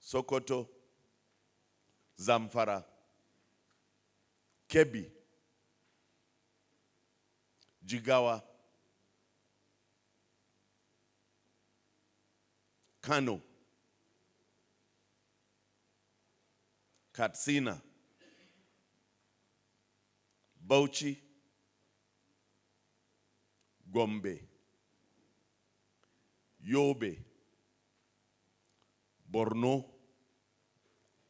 Sokoto, Zamfara, Kebbi, Jigawa, Kano, Katsina, Bauchi, Gombe, Yobe, Borno,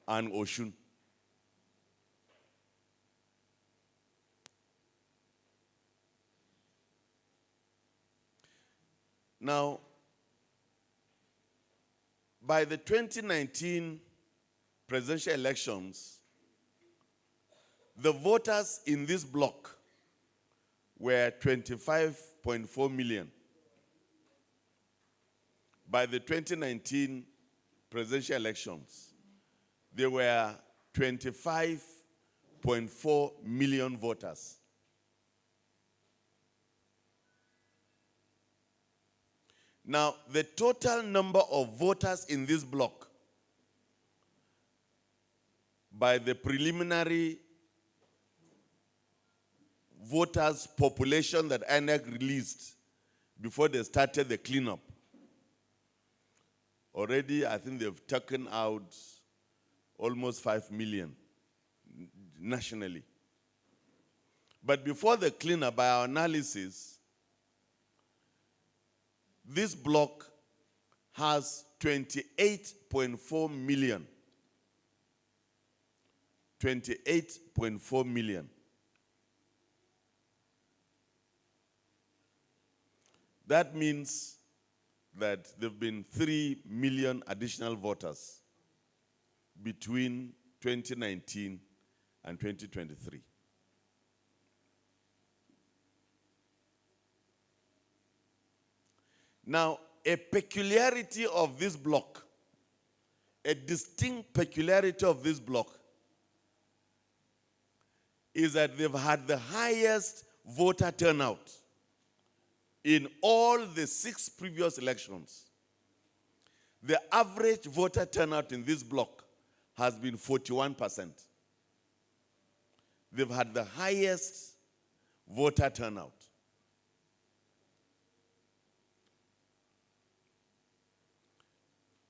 and Oshun. Now, by the 2019 presidential elections, the voters in this block were 25.4 million. By the 2019 presidential elections, there were 25.4 million voters. Now, the total number of voters in this block by the preliminary voters population that INEC released before they started the cleanup. Already, I think they've taken out almost 5 million nationally. But before the cleanup, by our analysis, this block has 28.4 million. 28.4 million. That means that there have been 3 million additional voters between 2019 and 2023. Now, a peculiarity of this block, a distinct peculiarity of this block, is that they've had the highest voter turnout in all the 6 previous elections. The average voter turnout in this block has been 41%. They've had the highest voter turnout.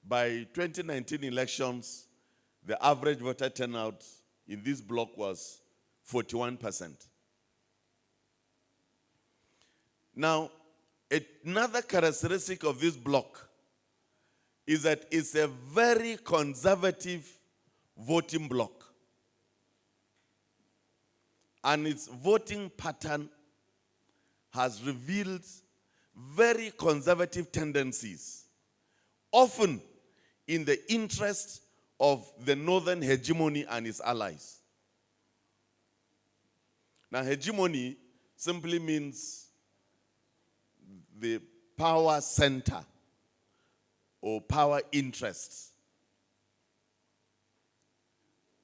By 2019 elections, the average voter turnout in this block was 41%. Now, another characteristic of this block is that it's a very conservative voting block. And its voting pattern has revealed very conservative tendencies, often in the interest of the northern hegemony and its allies. Now, hegemony simply means the power center or power interests.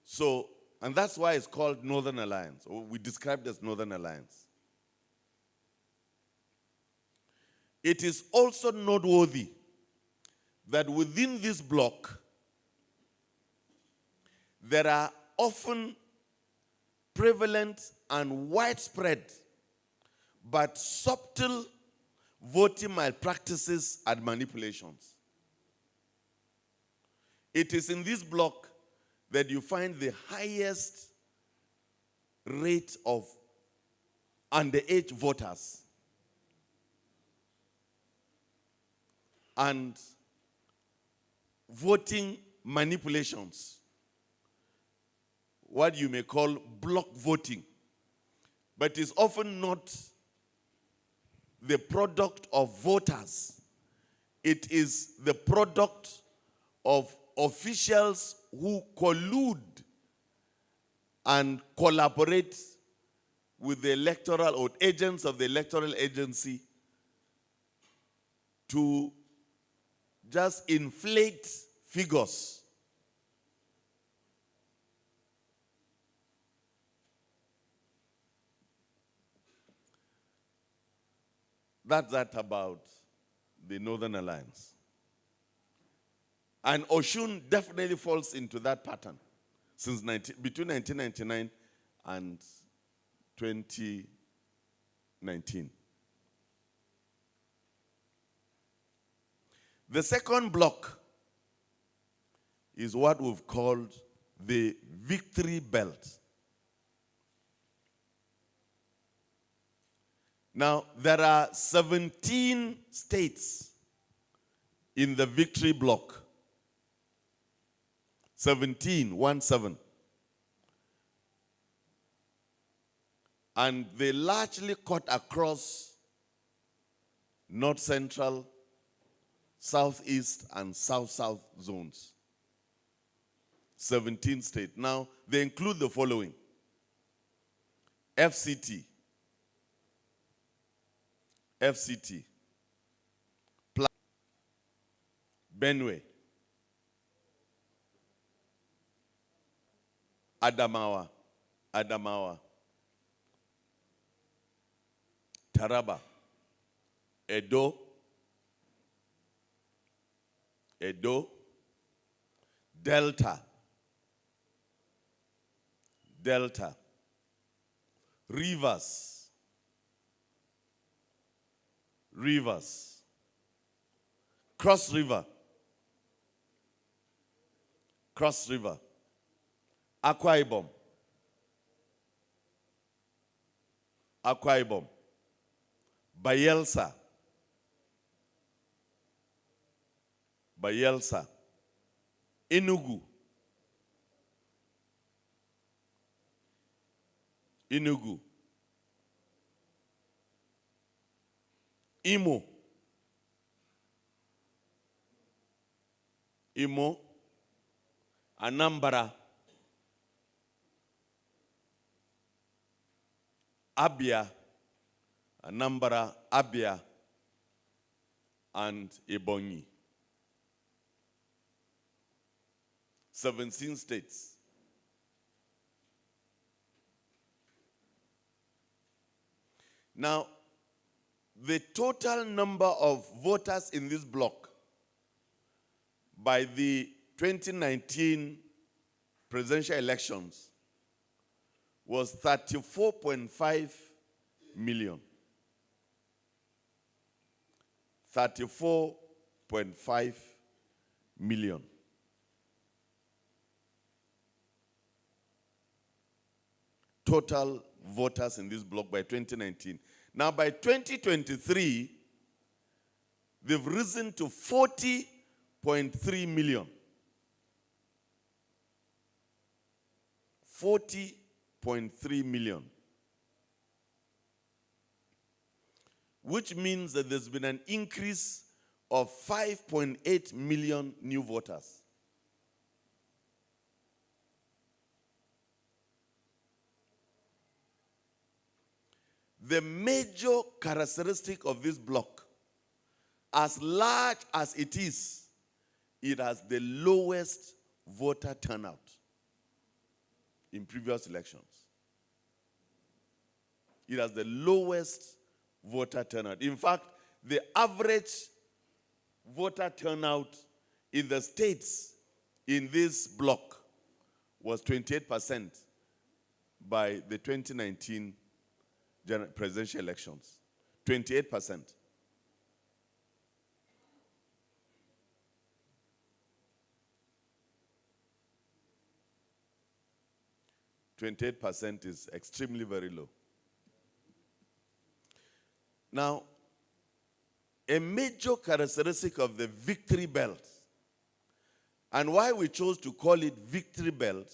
So, and that's why it's called Northern Alliance, or we describe it as Northern Alliance. It is also noteworthy that within this bloc, there are often prevalent and widespread but subtle voting malpractices and manipulations. It is in this bloc that you find the highest rate of underage voters and voting manipulations, what you may call block voting, but is often not the product of voters. It is the product of officials who collude and collaborate with the electoral or agents of the electoral agency to just inflate figures. That's that about the Northern Alliance. And Oshun definitely falls into that pattern since between 1999 and 2019. The second block is what we've called the Victory Belt. Now, there are 17 states in the Victory Block. 17. And they largely cut across North Central, Southeast, and South-South zones. 17 states. Now, they include the following: FCT, Benue, Adamawa, Taraba, Edo, Delta, Rivers, Cross River, Akwa Ibom, Bayelsa, Enugu, Imo, Anambra, Abia, and Ebonyi. 17 states. Now, the total number of voters in this block by the 2019 presidential elections was 34.5 million. 34.5 million. Total voters in this block by 2019. Now, by 2023, they've risen to 40.3 million. 40.3 million. Which means that there's been an increase of 5.8 million new voters. The major characteristic of this block, as large as it has the lowest voter turnout in previous elections. It has the lowest voter turnout. In fact, the average voter turnout in the states in this block was 28% by the 2019 presidential elections. 28%. %28 is extremely very low. Now, a major characteristic of the Victory Belt, and why we chose to call it Victory Belt,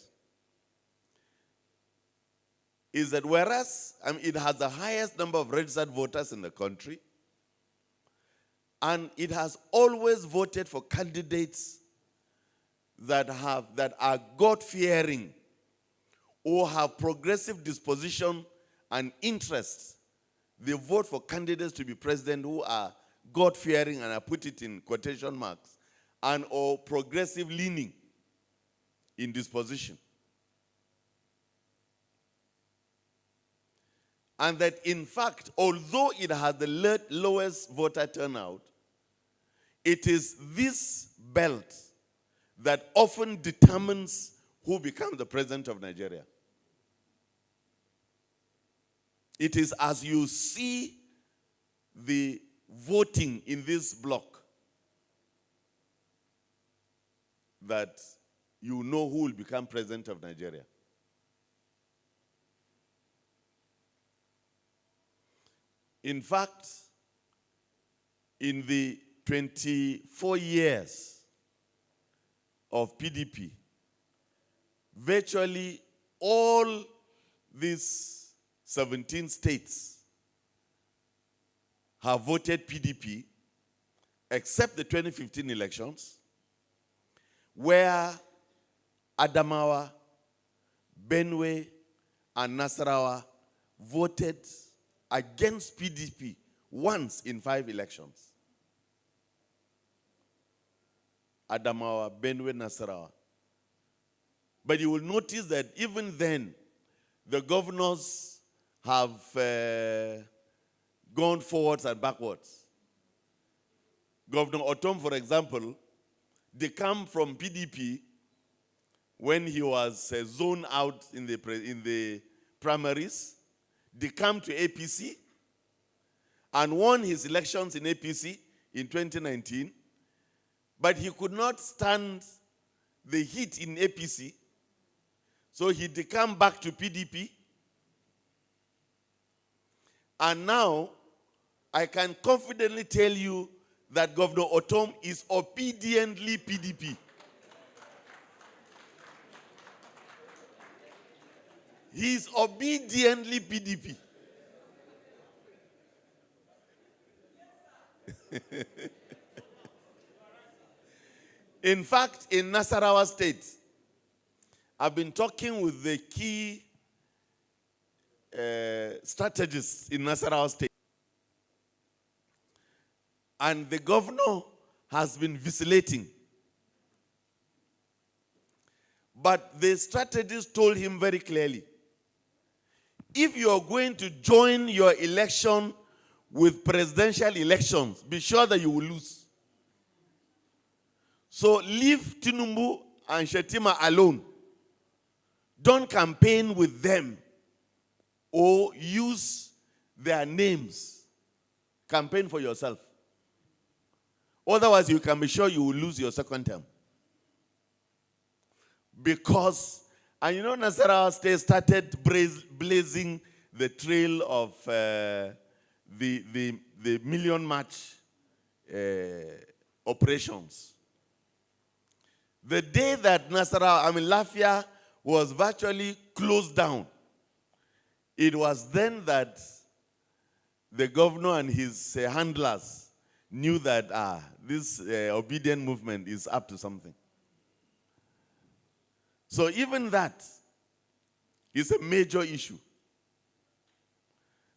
is that whereas it has the highest number of registered voters in the country, and it has always voted for candidates that are God-fearing or have progressive disposition and interests. They vote for candidates to be president who are God-fearing, and I put it in quotation marks, and or progressive leaning in disposition. And that, in fact, although it has the lowest voter turnout, it is this belt that often determines who becomes the president of Nigeria. It is as you see the voting in this block that you know who will become president of Nigeria. In fact, in the 24 years of PDP, virtually all these 17 states have voted PDP, except the 2015 elections, where Adamawa, Benue, and Nasarawa voted against PDP once in 5 elections. Adamawa, Benue, Nasarawa. But you will notice that even then, the governors have gone forwards and backwards. Governor Otom, for example, they come from PDP when he was zoned out in the primaries. They come to APC and won his elections in APC in 2019, but he could not stand the heat in APC, so he come back to PDP. And now, I can confidently tell you that Governor Otom is obediently PDP. He is obediently PDP. In fact, in Nasarawa State, I've been talking with the key strategists in Nasarawa State. And the governor has been vacillating. But the strategist told him very clearly, if you are going to join your election with presidential elections, be sure that you will lose. So leave Tinubu and Shetima alone. Don't campaign with them or use their names. Campaign for yourself. Otherwise, you can be sure you will lose your second term. Because, and you know, Nasarawa State started blazing the trail of the Million March operations. The day that Lafia was virtually closed down, it was then that the governor and his handlers knew that this obedient movement is up to something. So even that is a major issue.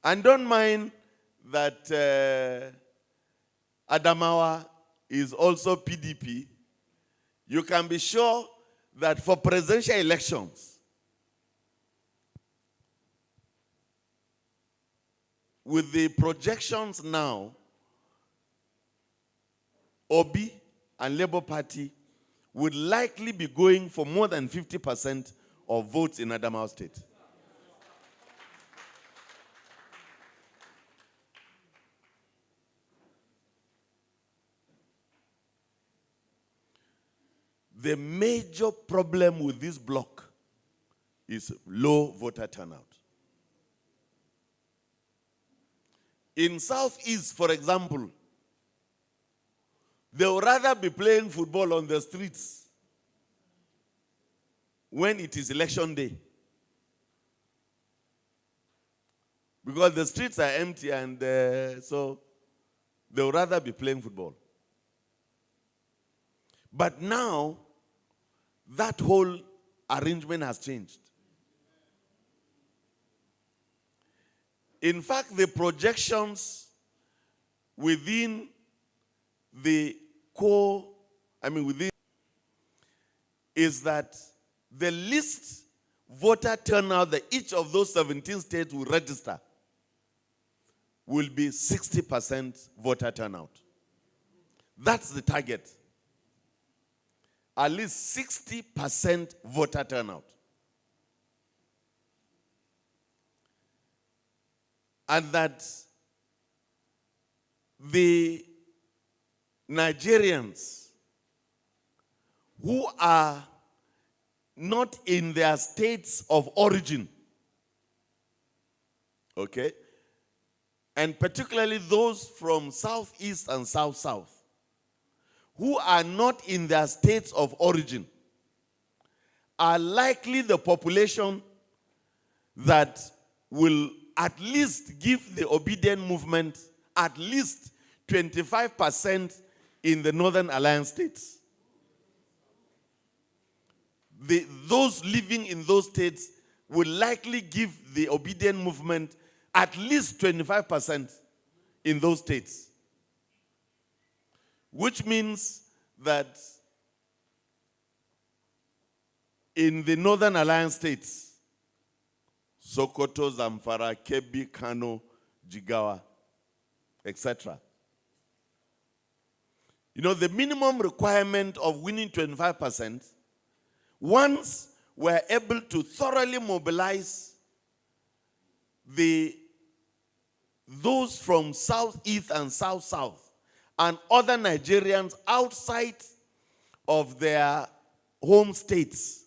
And don't mind that Adamawa is also PDP. You can be sure that for presidential elections, with the projections now, Obi and Labour Party would likely be going for more than 50% of votes in Adamawa State. The major problem with this bloc is low voter turnout. In Southeast, for example, they would rather be playing football on the streets when it is election day. Because the streets are empty and so they would rather be playing football. But now, that whole arrangement has changed. In fact, the projections within the within is that the least voter turnout that each of those 17 states will register will be 60% voter turnout. That's the target. at least 60% voter turnout. And that the Nigerians who are not in their states of origin, okay, and particularly those from southeast and south-south, who are not in their states of origin, are likely the population that will at least give the obedient movement at least 25% in the Northern Alliance states. Those living in those states will likely give the obedient movement at least 25% in those states. Which means that in the Northern Alliance states, Sokoto, Zamfara, Kebbi, Kano, Jigawa, etc. You know, the minimum requirement of winning 25%, once we're able to thoroughly mobilize those from southeast and south-south and other Nigerians outside of their home states,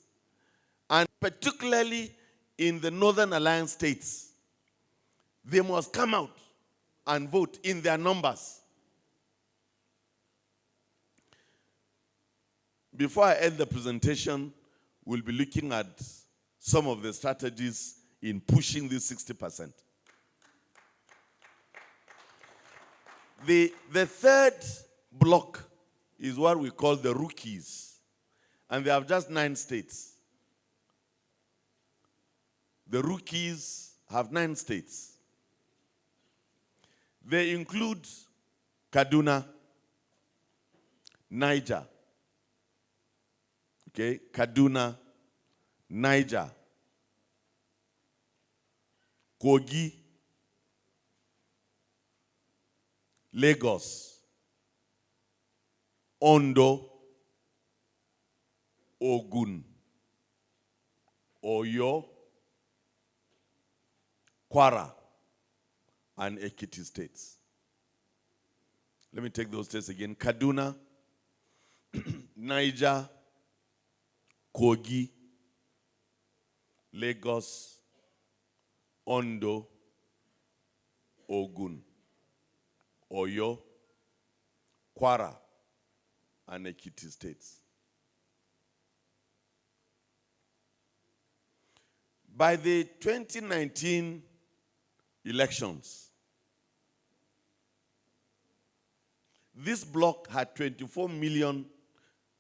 and particularly in the Northern Alliance states, they must come out and vote in their numbers. Before I end the presentation, we'll be looking at some of the strategies in pushing this 60%. The third block is what we call the rookies, and they have just 9 states. The rookies have 9 states. They include Kaduna, Niger. Okay, Kaduna, Niger, Kogi, Lagos, Ondo, Ogun, Oyo, Kwara, and Ekiti states. Let me take those states again. Kaduna, Niger, Kogi, Lagos, Ondo, Ogun, Oyo, Kwara, and Ekiti states. By the 2019 elections, this bloc had 24 million,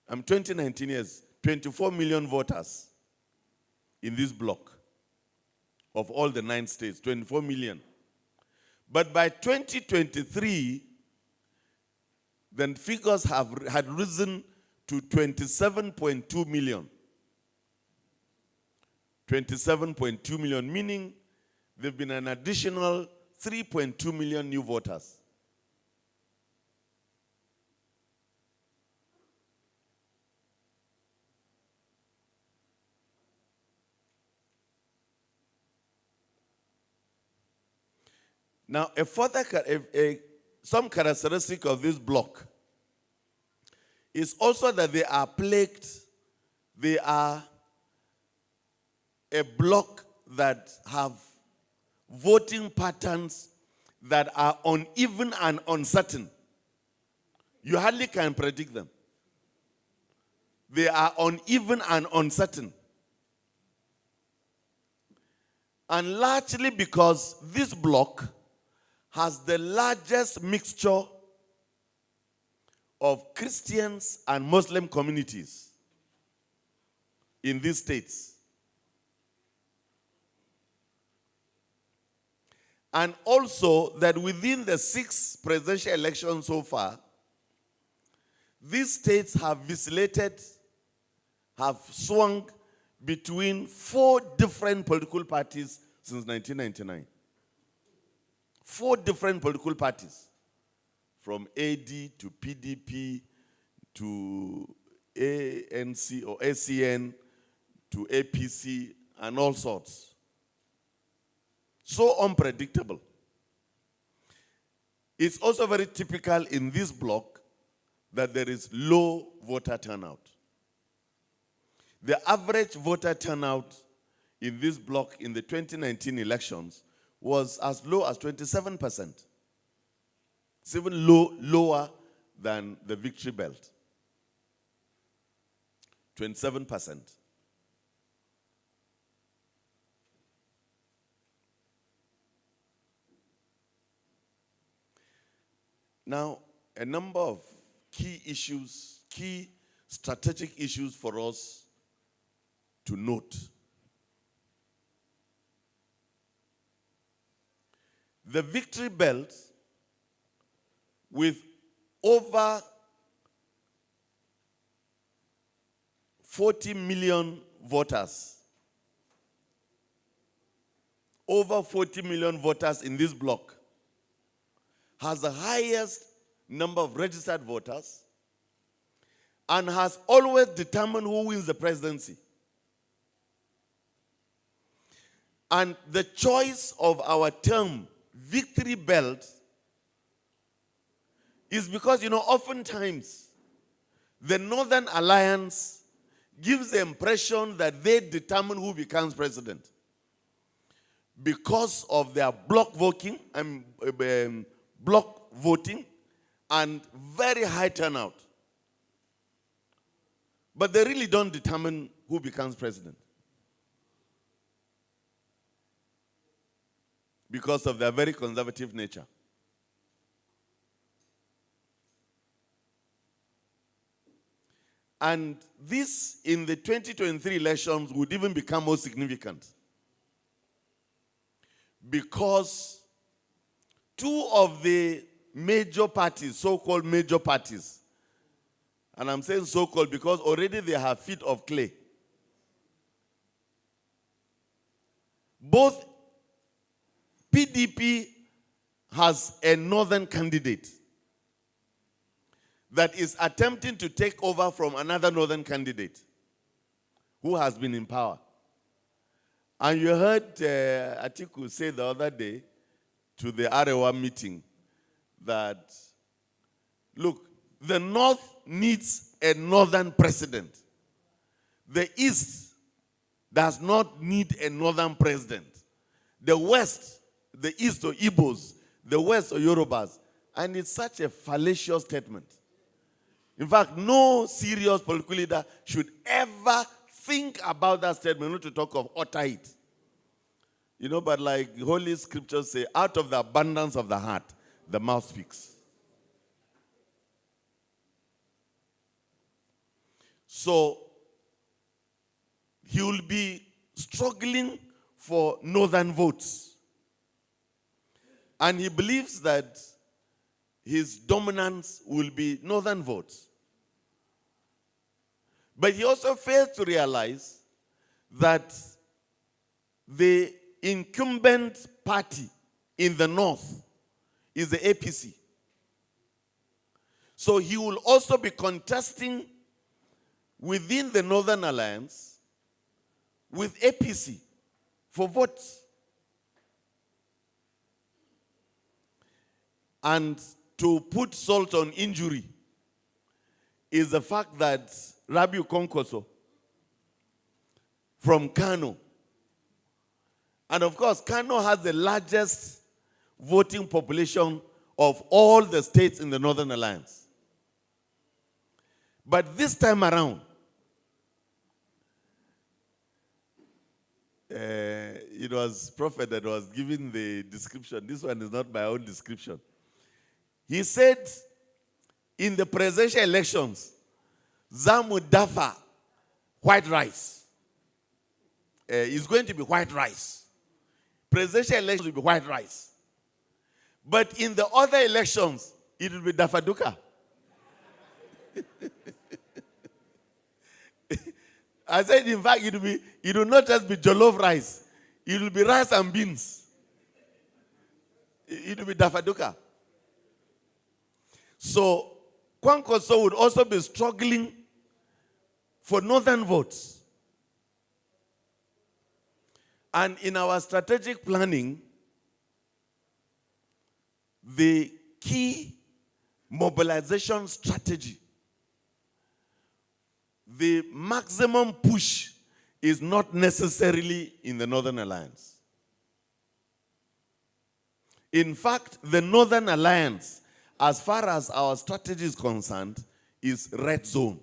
2019 years, 24 million voters in this bloc of all the 9 states, 24 million. But by 2023, the figures had risen to 27.2 million. 27.2 million, meaning there have been an additional 3.2 million new voters. Now, some characteristic of this bloc is also that they are plagued. They are a bloc that have voting patterns that are uneven and uncertain. You hardly can predict them. They are uneven and uncertain. And largely because this bloc has the largest mixture of Christians and Muslim communities in these states. And also that within the 6 presidential elections so far, these states have vacillated, have swung between 4 different political parties since 1999. 4 different political parties, from AD to PDP to ANC or ACN to APC and all sorts. So unpredictable. It's also very typical in this bloc that there is low voter turnout. The average voter turnout in this bloc in the 2019 elections was as low as 27%. It's even lower than the victory belt. 27%. Now, a number of key issues, key strategic issues for us to note. The victory belt, with over 40 million voters, over 40 million voters in this bloc, has the highest number of registered voters and has always determined who wins the presidency. And the choice of our term, victory belt, is because, oftentimes the Northern Alliance gives the impression that they determine who becomes president because of their block voting and very high turnout. But they really don't determine who becomes president because of their very conservative nature. And this, in the 2023 elections, would even become more significant because two of the major parties, so-called major parties, and I'm saying so-called because already they have feet of clay. Both PDP has a northern candidate that is attempting to take over from another northern candidate who has been in power. And you heard Atiku say the other day to the Arewa meeting that, look, the North needs a northern president. The East does not need a northern president. The West, the East or Igbos, the West or Yorubas. And it's such a fallacious statement. In fact, no serious political leader should ever think about that statement, not to talk of utter it. But like the Holy Scriptures say, out of the abundance of the heart, the mouth speaks. So, he will be struggling for northern votes. And he believes that his dominance will be northern votes. But he also fails to realize that the incumbent party in the north is the APC. So he will also be contesting within the Northern Alliance with APC for votes. And to put salt on injury is the fact that Rabiu Konkoso from Kano, and of course Kano has the largest voting population of all the states in the Northern Alliance. But this time around, it was Prophet that was giving the description. This one is not my own description. He said, in the presidential elections, Zamu Dafa, white rice. It's going to be white rice. Presidential elections will be white rice. But in the other elections, it will be Dafa Duka. I said, in fact, it will not just be jollof rice. It will be rice and beans. It will be Dafa Duka. So, Kwankwaso would also be struggling for northern votes. And in our strategic planning, the key mobilization strategy, the maximum push is not necessarily in the Northern Alliance. In fact, the Northern Alliance, as far as our strategy is concerned, is red zone.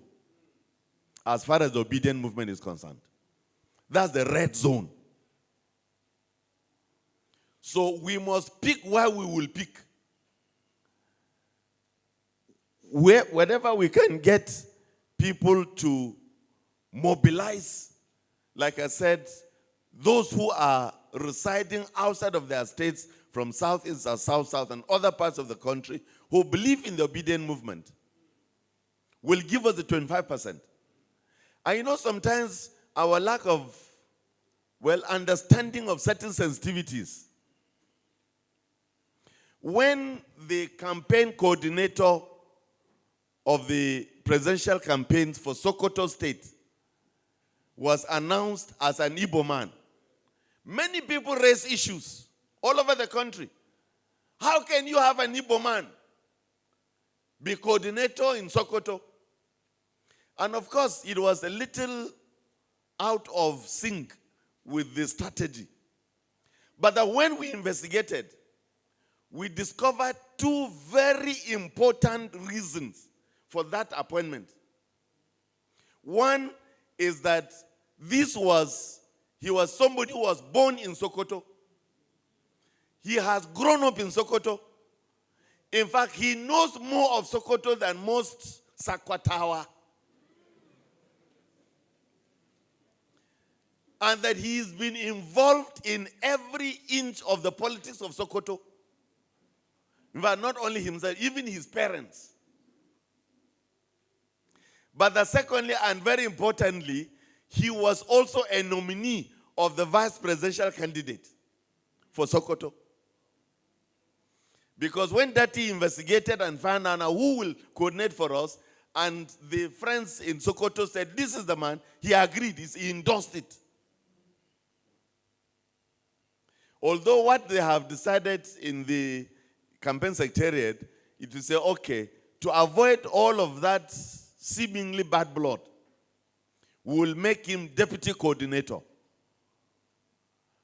As far as the obedient movement is concerned. That's the red zone. So we must pick where we will pick. Wherever we can get people to mobilize, like I said, those who are residing outside of their states from southeast or south and other parts of the country who believe in the obedient movement will give us the 25%. And you know, sometimes our lack of, understanding of certain sensitivities. When the campaign coordinator of the presidential campaigns for Sokoto State was announced as an Igbo man, many people raised issues all over the country. How can you have an Igbo man be coordinator in Sokoto? And of course, it was a little out of sync with the strategy. But that when we investigated, we discovered two very important reasons for that appointment. One is that he was somebody who was born in Sokoto. He has grown up in Sokoto. In fact, he knows more of Sokoto than most Sakwatawa. And that he's been involved in every inch of the politics of Sokoto. In fact, not only himself, even his parents. But secondly, and very importantly, he was also a nominee of the vice presidential candidate for Sokoto. Because when Dati investigated and found out who will coordinate for us, and the friends in Sokoto said, this is the man, he agreed, he endorsed it. Although what they have decided in the campaign secretariat is to say, okay, to avoid all of that seemingly bad blood, we will make him deputy coordinator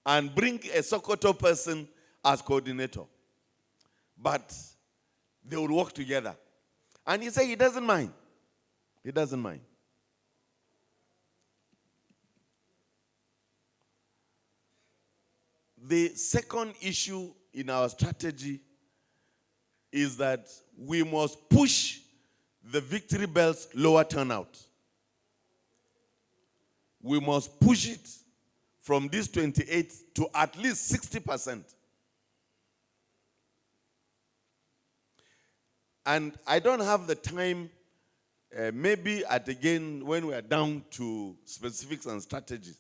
and bring a Sokoto person as coordinator. But they will work together. And he said he doesn't mind. He doesn't mind. The second issue in our strategy is that we must push the victory belt's lower turnout. We must push it from this 28 to at least 60%. And I don't have the time, maybe again when we are down to specifics and strategies.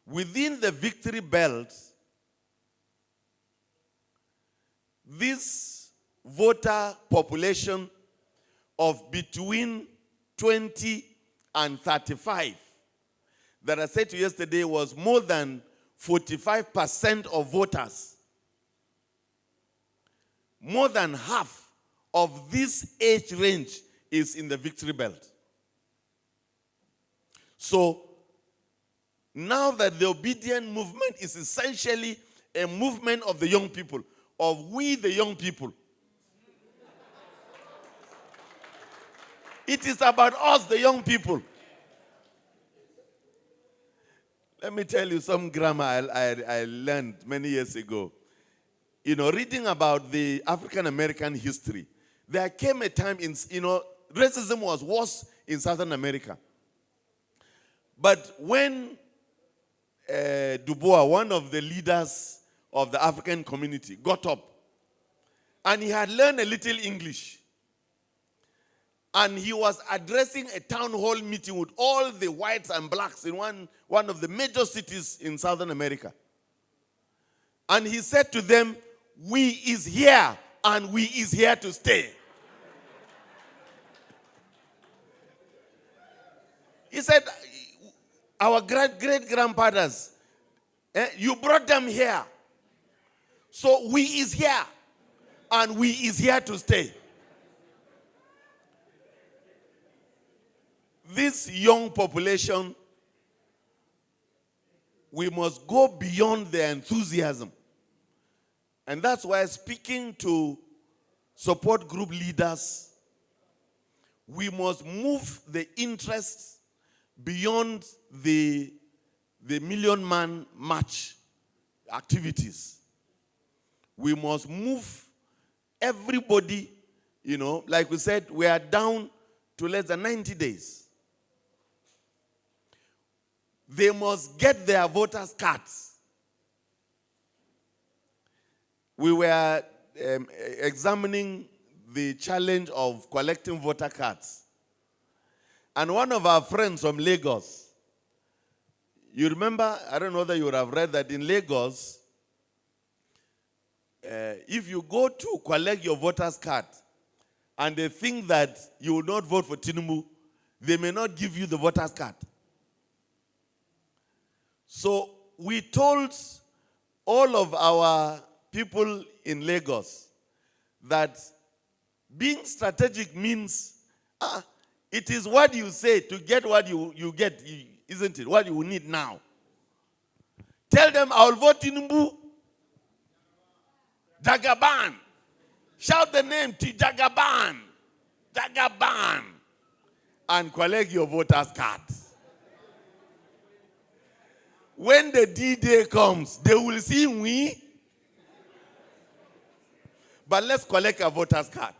Within the victory belt, this voter population of between 20 and 35 that I said to you yesterday was more than 45% of voters. More than half of this age range is in the victory belt. So, now that the obedient movement is essentially a movement of the young people, of we the young people. It is about us, the young people. Let me tell you some grammar I learned many years ago. You know, reading about the African American history, there came a time racism was worse in Southern America. But when El-Buba, one of the leaders of the African community, got up, and he had learned a little English, and he was addressing a town hall meeting with all the whites and blacks in one of the major cities in Southern America. And he said to them, "We is here, and we is here to stay." He said, our great-grandfathers, you brought them here. So we is here. And we is here to stay. This young population, we must go beyond their enthusiasm. And that's why, speaking to support group leaders, we must move the interests beyond the Million Man March activities. We must move everybody, like we said, we are down to less than 90 days. They must get their voters' cards. We were examining the challenge of collecting voter cards. And one of our friends from Lagos, you remember, I don't know whether you would have read that in Lagos, if you go to collect your voter's card and they think that you will not vote for Tinubu, they may not give you the voter's card. So we told all of our people in Lagos that being strategic means it is what you say to get what you get, isn't it? What you need now. Tell them, I will vote Tinubu. Jagaban. Shout the name to Jagaban. Jagaban. And collect your voter's card. When the D-Day comes, they will see we. But let's collect a voter's card.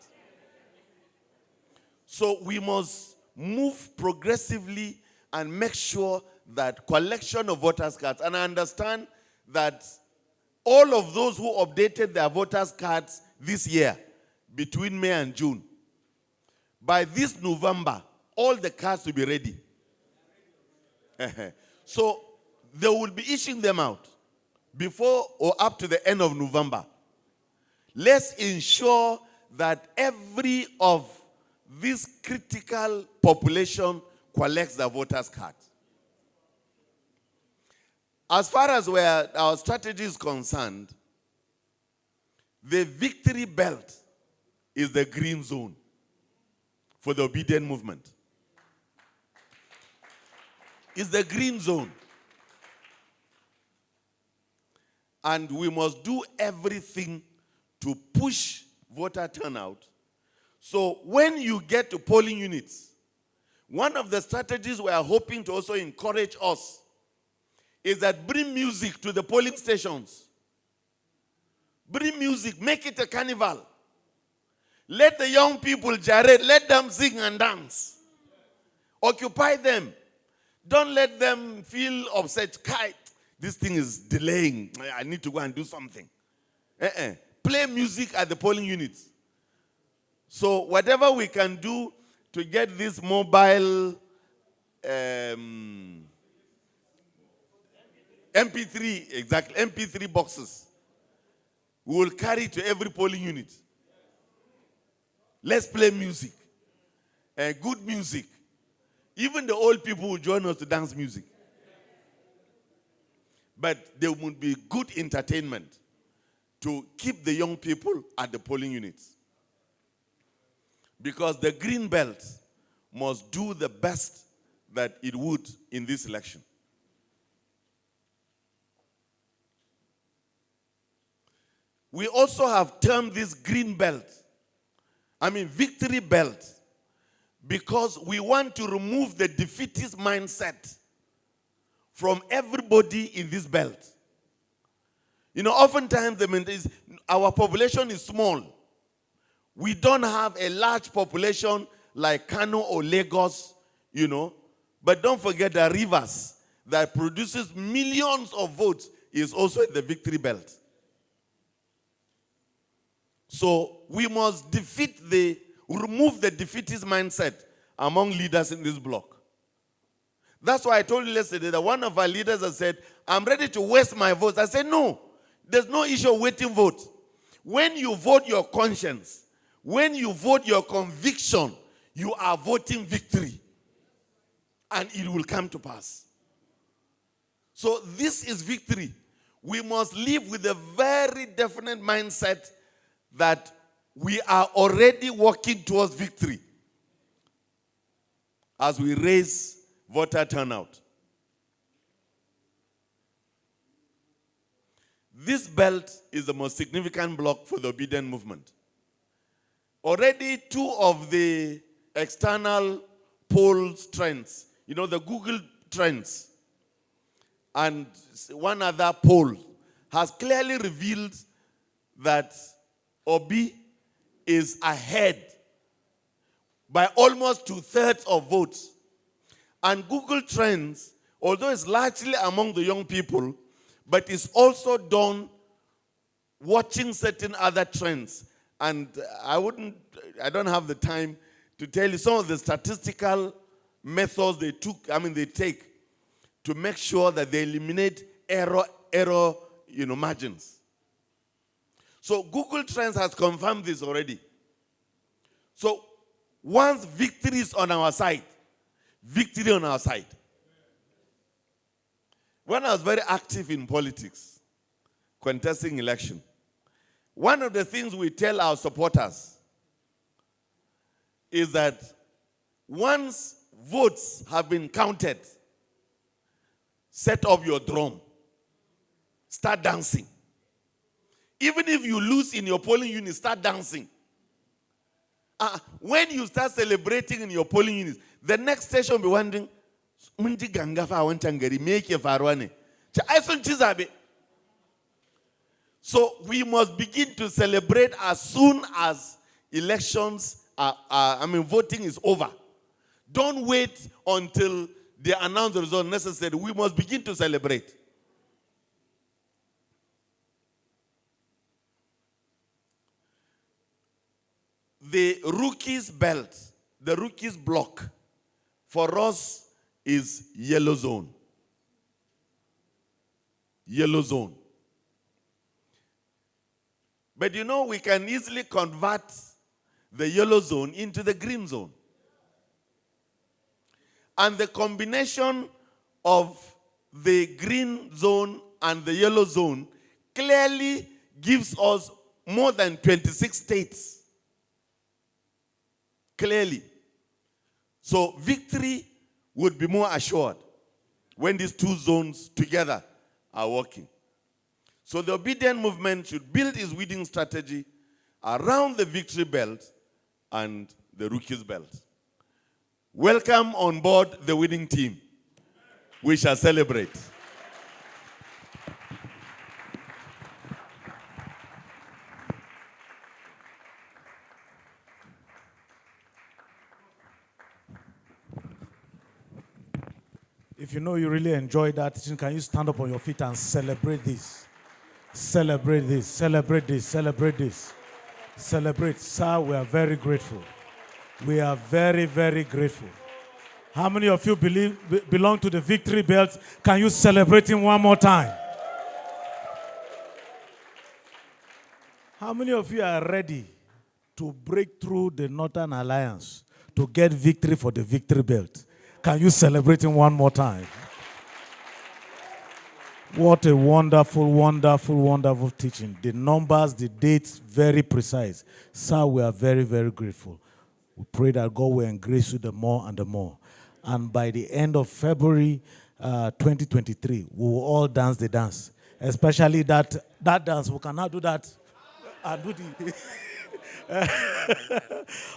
So we must move progressively and make sure that collection of voters' cards, and I understand that all of those who updated their voters' cards this year, between May and June, by this November, all the cards will be ready. So they will be issuing them out before or up to the end of November. Let's ensure that every of this critical population collects the voters' card. As far as where our strategy is concerned, the victory belt is the green zone for the obedient movement. It's the green zone. And we must do everything to push voter turnout. So when you get to polling units, one of the strategies we are hoping to also encourage us is that bring music to the polling stations. Bring music, make it a carnival. Let the young people gyrate, let them sing and dance. Occupy them. Don't let them feel upset. This thing is delaying. I need to go and do something. Play music at the polling units. So whatever we can do to get this mobile MP3, exactly, MP3 boxes, we will carry to every polling unit. Let's play music. Good music. Even the old people will join us to dance music. But there would be good entertainment to keep the young people at the polling units. Because the green belt must do the best that it would in this election. We also have termed this green belt, victory belt, because we want to remove the defeatist mindset from everybody in this belt. Oftentimes our population is small. We don't have a large population like Kano or Lagos, But don't forget the rivers that produces millions of votes is also in the victory belt. So we must remove the defeatist mindset among leaders in this bloc. That's why I told you yesterday that one of our leaders has said, I'm ready to waste my votes. I said, no, there's no issue of waiting votes. When you vote your conscience, when you vote your conviction, you are voting victory. and it will come to pass. So this is victory. We must live with a very definite mindset that we are already working towards victory as we raise voter turnout. This belt is the most significant block for the obedient movement. Already 2 of the external polls trends, the Google trends, and one other poll has clearly revealed that Obi is ahead by almost 2/3 of votes. And Google Trends, although it's largely among the young people, but it's also done watching certain other trends. And I don't have the time to tell you some of the statistical methods they take to make sure that they eliminate error margins. So Google Trends has confirmed this already. So once victory is on our side, victory on our side. When I was very active in politics, contesting election, one of the things we tell our supporters is that once votes have been counted, set up your drum, start dancing. Even if you lose in your polling unit, start dancing. When you start celebrating in your polling unit, the next station will be wondering, so we must begin to celebrate as soon as elections voting is over. Don't wait until they announce the result necessary. We must begin to celebrate. The rookies belt, the rookies block, for us is yellow zone. Yellow zone. But we can easily convert the yellow zone into the green zone. And the combination of the green zone and the yellow zone clearly gives us more than 26 states. Clearly. So victory would be more assured when these 2 zones together are working. So the obedient movement should build its winning strategy around the victory belt and the rookies belt. Welcome on board the winning team. We shall celebrate. If you know you really enjoyed that teaching, can you stand up on your feet and celebrate this? Celebrate this, celebrate this, celebrate this. Celebrate. Sir, we are very grateful. We are very, very grateful. How many of you belong to the victory belt? Can you celebrate him one more time? How many of you are ready to break through the Northern Alliance to get victory for the victory belt? Can you celebrate him one more time? What a wonderful, wonderful, wonderful teaching. The numbers, the dates, very precise. Sir, we are very, very grateful. We pray that God will grace you the more and the more. And by the end of February 2023, we will all dance the dance. Especially that dance. We cannot do that.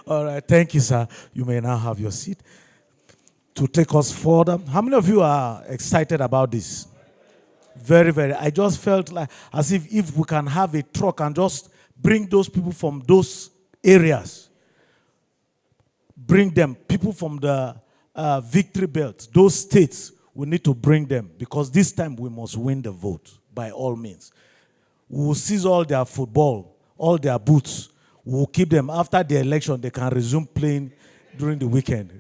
All right. Thank you, sir. You may now have your seat to take us further. How many of you are excited about this? Very, very. I just felt like as if we can have a truck and just bring those people from those areas. Bring them, people from the victory belt, those states, we need to bring them because this time we must win the vote by all means. We will seize all their football, all their boots. We will keep them after the election. They can resume playing during the weekend.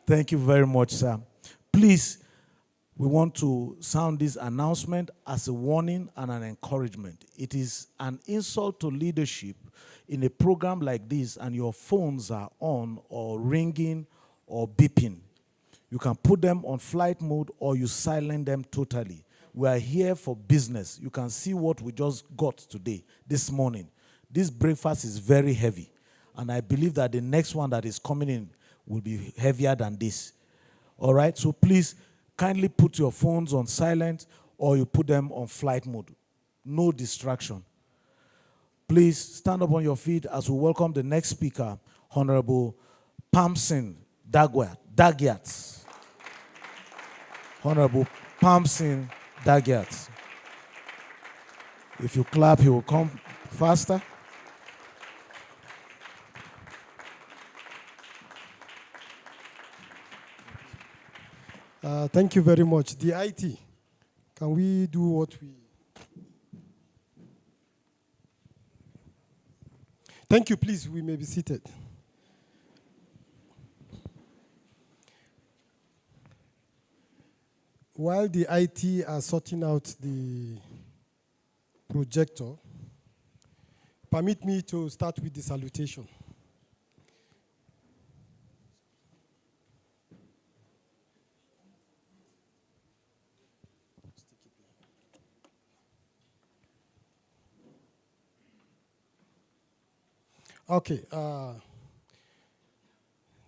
Thank you very much, sir. Please, we want to sound this announcement as a warning and an encouragement. It is an insult to leadership in a program like this and your phones are on or ringing or beeping. You can put them on flight mode or you silent them totally. We are here for business. You can see what we just got today, this morning. This breakfast is very heavy. And I believe that the next one that is coming in will be heavier than this. All right? So please kindly put your phones on silent or you put them on flight mode. No distraction. Please stand up on your feet as we welcome the next speaker, Honorable Pamsin Dagyat. Honorable Pamsin Dagyat. If you clap, he will come faster. Thank you very much. The IT, can we do what we... Thank you, please, we may be seated. While the IT are sorting out the projector, permit me to start with the salutation. Okay.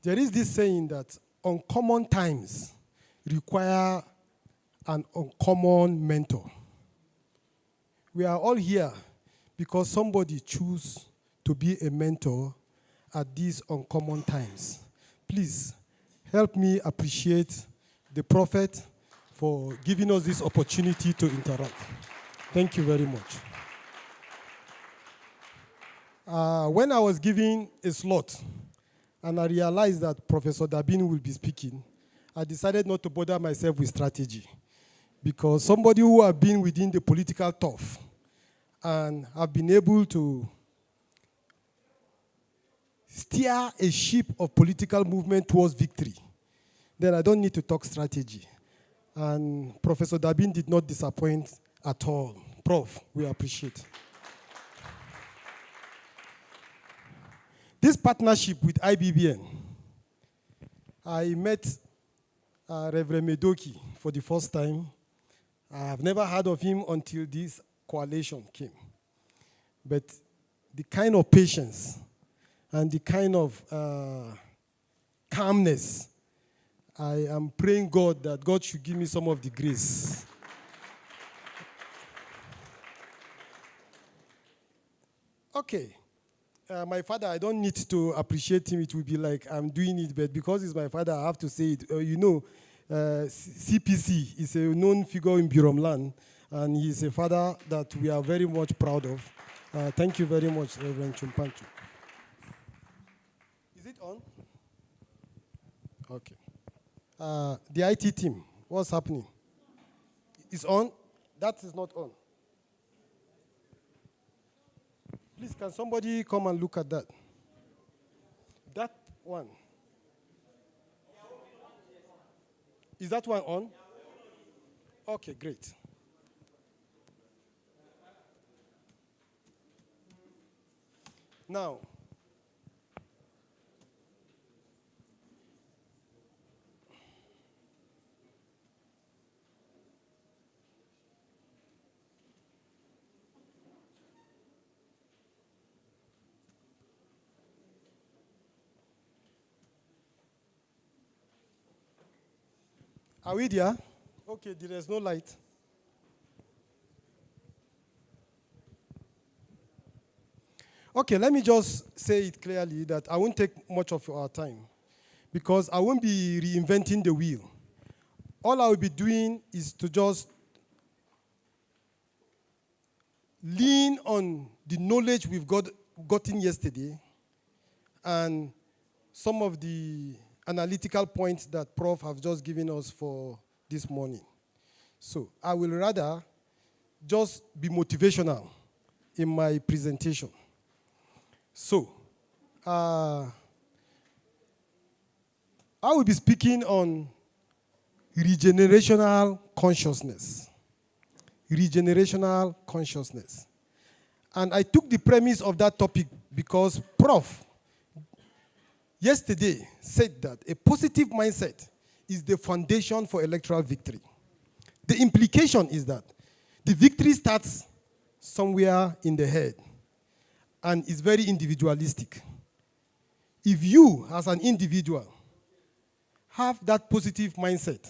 There is this saying that uncommon times require an uncommon mentor. We are all here because somebody chose to be a mentor at these uncommon times. Please help me appreciate the prophet for giving us this opportunity to interact. Thank you very much. When I was given a slot and I realized that Professor Dabin will be speaking, I decided not to bother myself with strategy, because somebody who has been within the political turf and have been able to steer a ship of political movement towards victory, then I don't need to talk strategy. And Professor Dabin did not disappoint at all. Prof, we appreciate. This partnership with IBBN, I met Reverend Medoki for the first time. I have never heard of him until this coalition came. But the kind of patience and the kind of calmness, I am praying God that God should give me some of the grace. Okay. My father, I don't need to appreciate him. It will be like I'm doing it, but because he's my father, I have to say it. CPC is a known figure in Birom land, and he's a father that we are very much proud of. Thank you very much, Reverend Chumpanchu. Is it on? Okay. The IT team, what's happening? It's on? That is not on. Please, can somebody come and look at that? That one. Is that one on? Okay, great. Now, are we there? Okay, there is no light. Okay, let me just say it clearly that I won't take much of our time because I won't be reinventing the wheel. All I will be doing is to just lean on the knowledge we've gotten yesterday and some of the analytical points that Prof have just given us for this morning. So I will rather just be motivational in my presentation. So I will be speaking on regenerational consciousness. Regenerational consciousness. And I took the premise of that topic because Prof yesterday said that a positive mindset is the foundation for electoral victory. The implication is that the victory starts somewhere in the head and is very individualistic. If you, as an individual, have that positive mindset,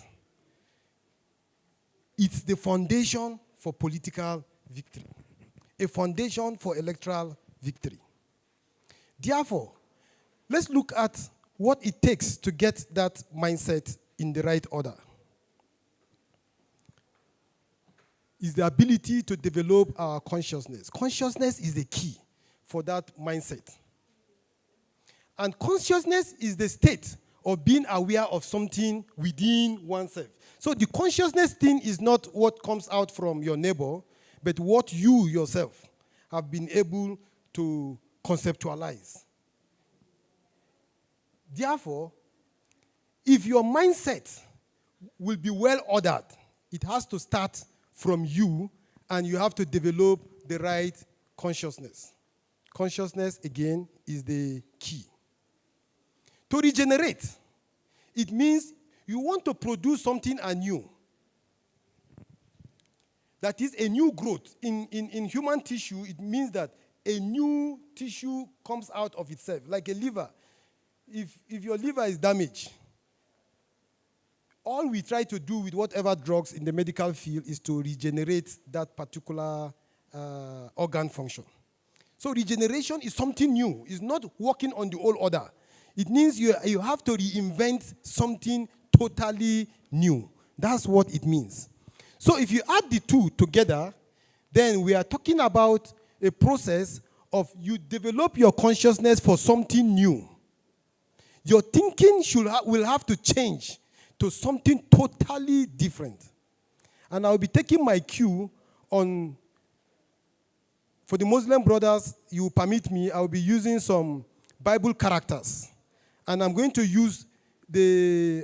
it's the foundation for political victory, a foundation for electoral victory. Therefore, let's look at what it takes to get that mindset in the right order. Is the ability to develop our consciousness. Consciousness is the key for that mindset. And consciousness is the state of being aware of something within oneself. So the consciousness thing is not what comes out from your neighbor, but what you yourself have been able to conceptualize. Therefore, if your mindset will be well ordered, it has to start from you, and you have to develop the right consciousness. Consciousness, again, is the key. To regenerate, it means you want to produce something anew. That is a new growth. In human tissue, it means that a new tissue comes out of itself, like a liver. If your liver is damaged, all we try to do with whatever drugs in the medical field is to regenerate that particular organ function. So regeneration is something new. It's not working on the old order. It means you have to reinvent something totally new. That's what it means. So if you add the two together, then we are talking about a process of you develop your consciousness for something new. Your thinking will have to change to something totally different. And I'll be taking my cue on, for the Muslim brothers, you permit me, I'll be using some Bible characters. And I'm going to use the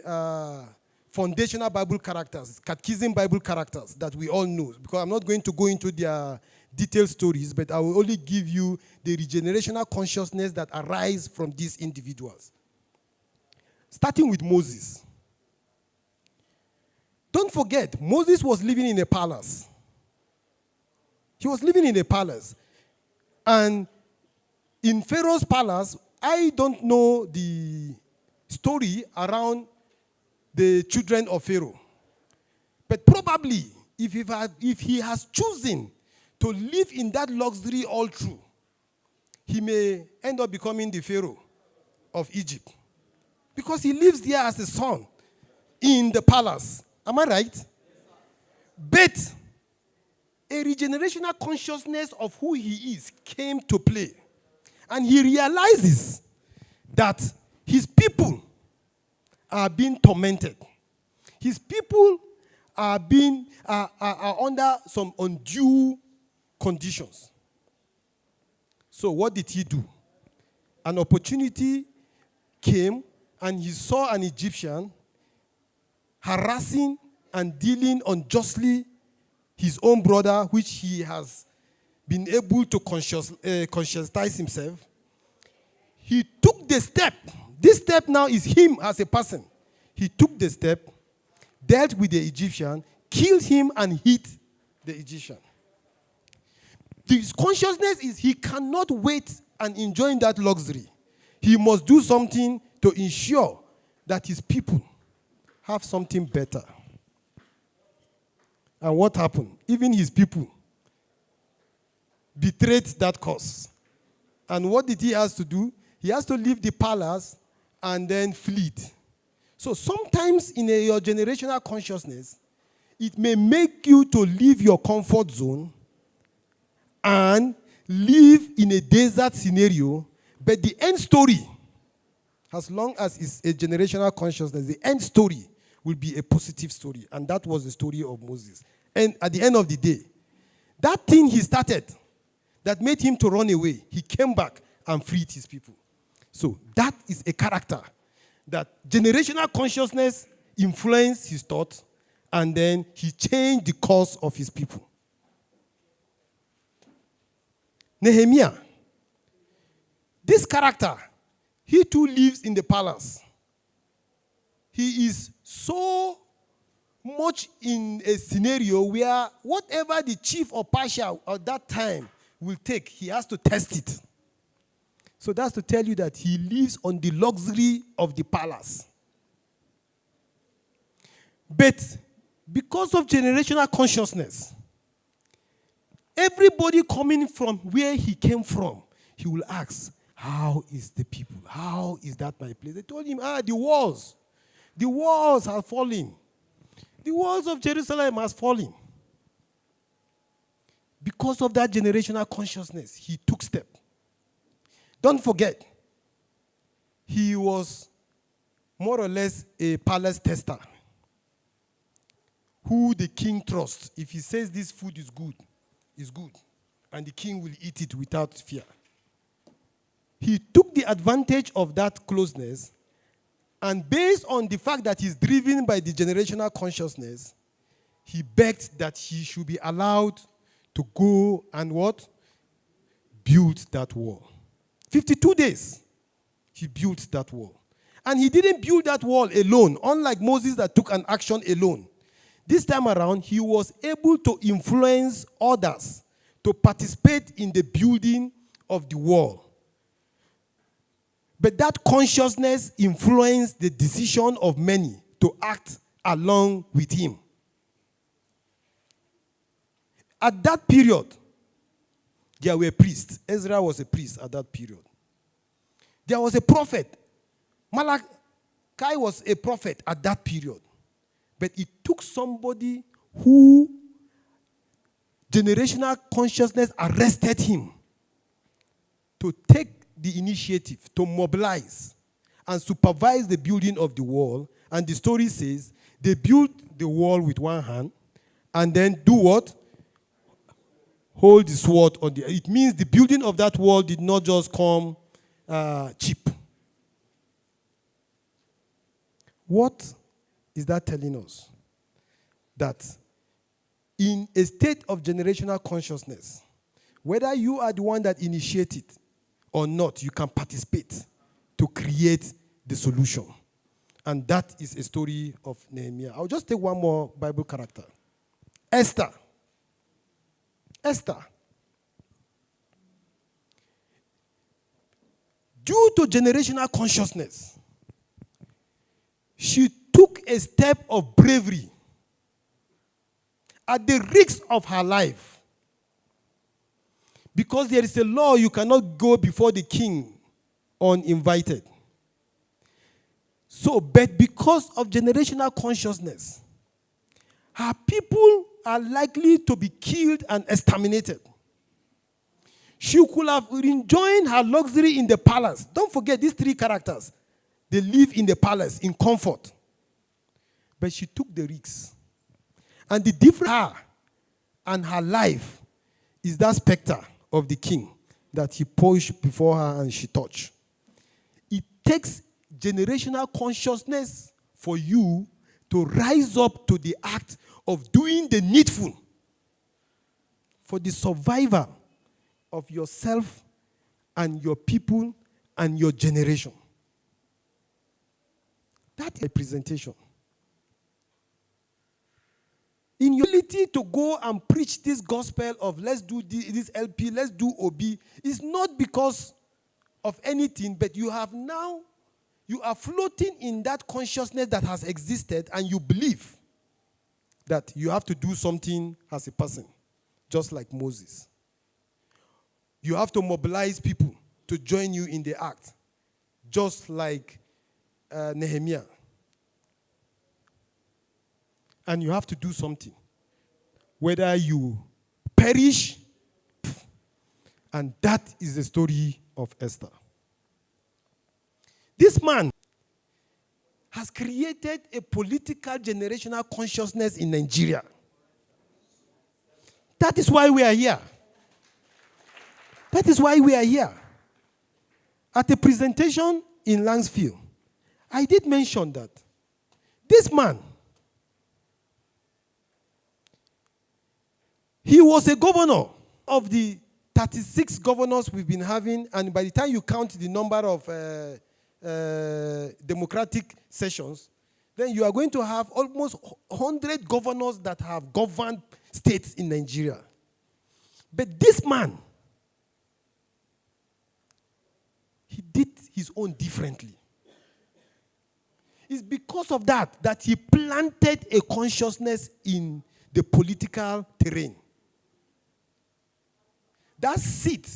foundational Bible characters, catechism Bible characters that we all know, because I'm not going to go into their detailed stories, but I will only give you the regenerational consciousness that arise from these individuals. Starting with Moses. Don't forget, Moses was living in a palace. He was living in a palace. And in Pharaoh's palace, I don't know the story around the children of Pharaoh. But probably, if he has chosen to live in that luxury all through, he may end up becoming the Pharaoh of Egypt. Because he lives there as a son in the palace. Am I right? But a regenerational consciousness of who he is came to play. And he realizes that his people are being tormented. His people are under some undue conditions. So what did he do? An opportunity came, and he saw an Egyptian harassing and dealing unjustly his own brother, which he has been able to conscientize himself. He took the step. This step now is him as a person. He took the step, dealt with the Egyptian, killed him, and hit the Egyptian. His consciousness is he cannot wait and enjoy that luxury. He must do something to ensure that his people have something better. And what happened? Even his people betrayed that cause. And what did he have to do? He has to leave the palace and then flee. So sometimes in your generational consciousness, it may make you to leave your comfort zone and live in a desert scenario, but the end story, as long as it's a generational consciousness, the end story will be a positive story. And that was the story of Moses. And at the end of the day, that thing he started that made him to run away, he came back and freed his people. So that is a character that generational consciousness influenced his thoughts, and then he changed the course of his people. Nehemiah, this character, he too lives in the palace. he is so much in a scenario where whatever the chief or pasha at that time will take, he has to test it. So that's to tell you that he lives on the luxury of the palace. But because of generational consciousness, everybody coming from where he came from, he will ask, how is the people? How is that my place? They told him, the walls. The walls are falling. The walls of Jerusalem has fallen. Because of that generational consciousness, he took step. Don't forget, he was more or less a palace tester who the king trusts. If he says this food is good, it's good, and the king will eat it without fear. He took the advantage of that closeness, and based on the fact that he's driven by the generational consciousness, he begged that he should be allowed to go and what? Build that wall. 52 days, he built that wall. And he didn't build that wall alone, unlike Moses that took an action alone. This time around, he was able to influence others to participate in the building of the wall. But that consciousness influenced the decision of many to act along with him. At that period, there were priests. Ezra was a priest at that period. There was a prophet. Malachi was a prophet at that period. But it took somebody who generational consciousness arrested him to take the initiative, to mobilize and supervise the building of the wall. And the story says they built the wall with one hand and then do what? Hold the sword on the. It means the building of that wall did not just come cheap. What is that telling us? That in a state of generational consciousness, whether you are the one that initiated or not, you can participate to create the solution. And that is a story of Nehemiah. I'll just take one more Bible character. Esther. Esther. Due to generational consciousness, she took a step of bravery at the risk of her life. Because there is a law, you cannot go before the king uninvited. So, but because of generational consciousness, her people are likely to be killed and exterminated. She could have enjoyed her luxury in the palace. Don't forget these three characters. They live in the palace in comfort. But she took the risks. And the difference her and her life is that specter of the king that he pushed before her and she touched. It takes generational consciousness for you to rise up to the act of doing the needful for the survival of yourself and your people and your generation. That is a presentation. In your ability to go and preach this gospel of let's do this LP, let's do OB, is not because of anything, but you are floating in that consciousness that has existed, and you believe that you have to do something as a person, just like Moses. You have to mobilize people to join you in the act, just like Nehemiah. And you have to do something. Whether you perish, and that is the story of Esther. This man has created a political generational consciousness in Nigeria. That is why we are here. That is why we are here. At a presentation in Langsfield, I did mention that this man, he was a governor of the 36 governors we've been having, and by the time you count the number of democratic sessions, then you are going to have almost 100 governors that have governed states in Nigeria. But this man, he did his own differently. It's because of that he planted a consciousness in the political terrain. That seed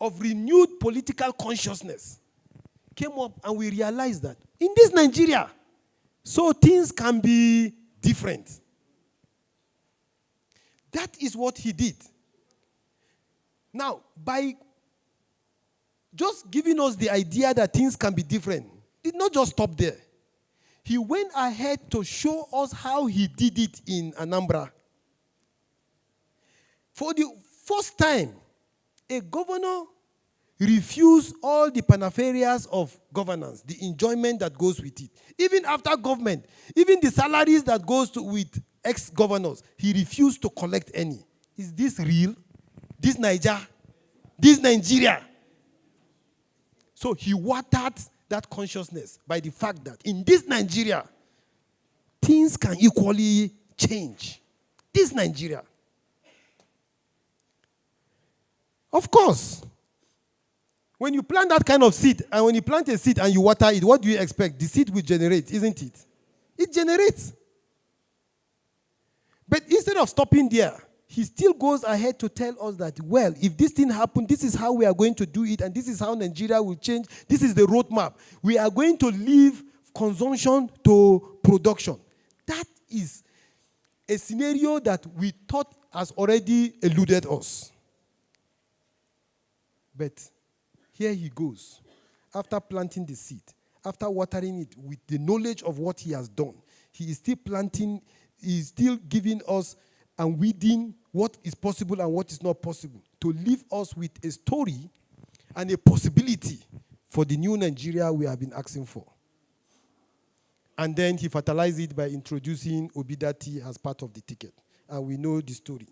of renewed political consciousness came up, and we realized that in this Nigeria, so things can be different. That is what he did. Now, by just giving us the idea that things can be different, did not just stop there. He went ahead to show us how he did it in Anambra. For the first time, a governor refused all the panapherias of governance, the enjoyment that goes with it. Even after government, even the salaries that goes with ex-governors, he refused to collect any. Is this real? This Nigeria? So he watered that consciousness by the fact that in this Nigeria, things can equally change. This Nigeria. Of course, when you plant that kind of seed, and when you plant a seed and you water it, what do you expect? The seed will generate, isn't it? It generates. But instead of stopping there, he still goes ahead to tell us that, well, if this thing happened, this is how we are going to do it, and this is how Nigeria will change. This is the roadmap. We are going to leave consumption to production. That is a scenario that we thought has already eluded us. But here he goes. After planting the seed, after watering it with the knowledge of what he has done, he is still planting, he is still giving us and weeding what is possible and what is not possible, to leave us with a story and a possibility for the new Nigeria we have been asking for. And then he fertilized it by introducing Obidati as part of the ticket. And we know the story.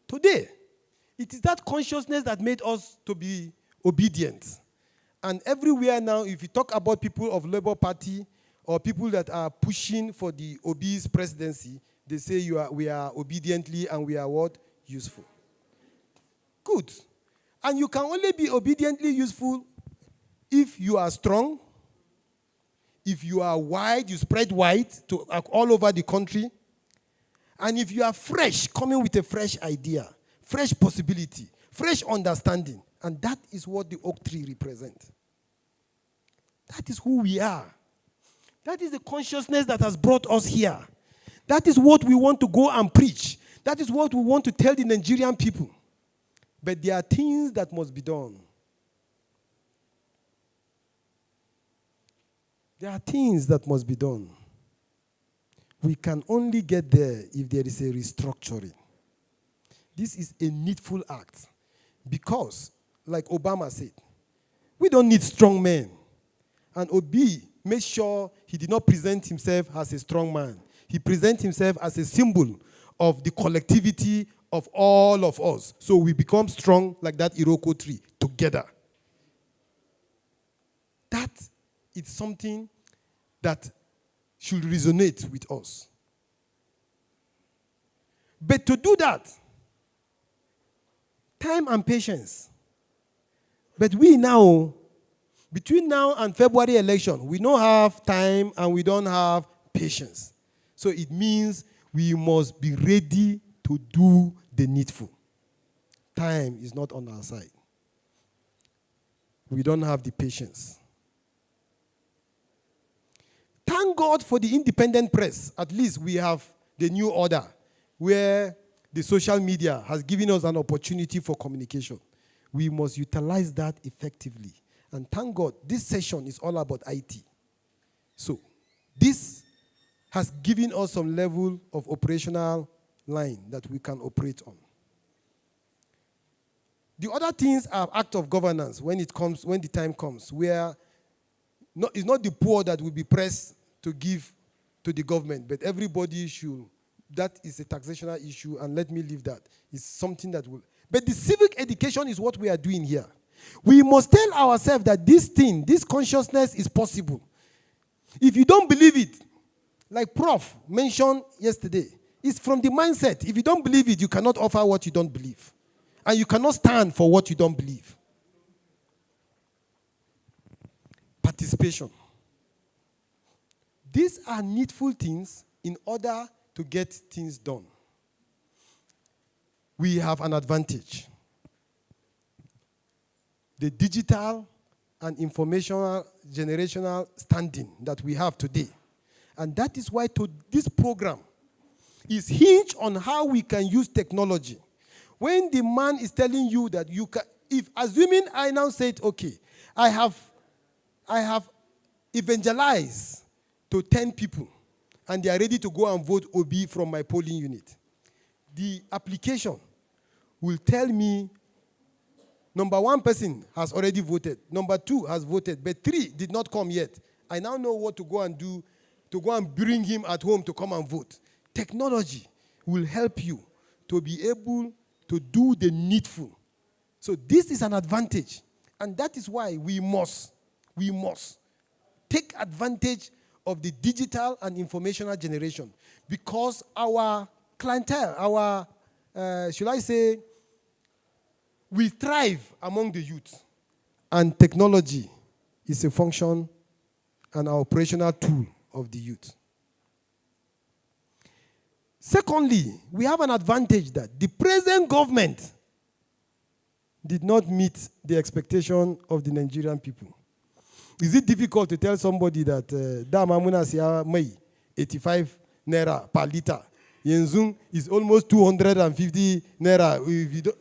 Today, it is that consciousness that made us to be obedient. And everywhere now, if you talk about people of Labour Party or people that are pushing for the Obi's presidency, they say we are obediently and we are what? Useful. Good. And you can only be obediently useful if you are strong, if you are wide, you spread wide to all over the country, and if you are fresh, coming with a fresh idea, fresh possibility, fresh understanding. And that is what the oak tree represents. That is who we are. That is the consciousness that has brought us here. That is what we want to go and preach. That is what we want to tell the Nigerian people. But there are things that must be done. There are things that must be done. We can only get there if there is a restructuring. This is a needful act. Because, like Obama said, we don't need strong men. And Obi made sure he did not present himself as a strong man. He presents himself as a symbol of the collectivity of all of us. So we become strong like that Iroko tree, together. That is something that should resonate with us. But to do that, time and patience. But we now, between now and February election, we don't have time and we don't have patience. So it means we must be ready to do the needful. Time is not on our side. We don't have the patience. Thank God for the independent press. At least we have the new order where the social media has given us an opportunity for communication. We must utilize that effectively. And thank God, this session is all about IT. So, this has given us some level of operational line that we can operate on. The other things are act of governance when the time comes, where it's not the poor that will be pressed to give to the government, but everybody should. That is a taxational issue, and let me leave that. It's something that will. But the civic education is what we are doing here. We must tell ourselves that this thing, this consciousness is possible. If you don't believe it, like Prof mentioned yesterday, it's from the mindset. If you don't believe it, you cannot offer what you don't believe. And you cannot stand for what you don't believe. Participation. These are needful things in order to get things done. We have an advantage. The digital and informational generational standing that we have today. And that is why this program is hinged on how we can use technology. When the man is telling you that you can, if assuming I now said, okay, I have evangelized to 10 people and they are ready to go and vote OB from my polling unit. The application will tell me number 1 person has already voted, number 2 has voted, but 3 did not come yet. I now know what to go and do, to go and bring him at home to come and vote. Technology will help you to be able to do the needful. So this is an advantage. And that is why we must take advantage of the digital and informational generation. Because our clientele, should I say, we thrive among the youth. And technology is a function and an operational tool of the youth. Secondly, we have an advantage that the present government did not meet the expectation of the Nigerian people. Is it difficult to tell somebody that Damamuna siya may 85 naira per liter? Yenzung is almost 250 naira. If you don't.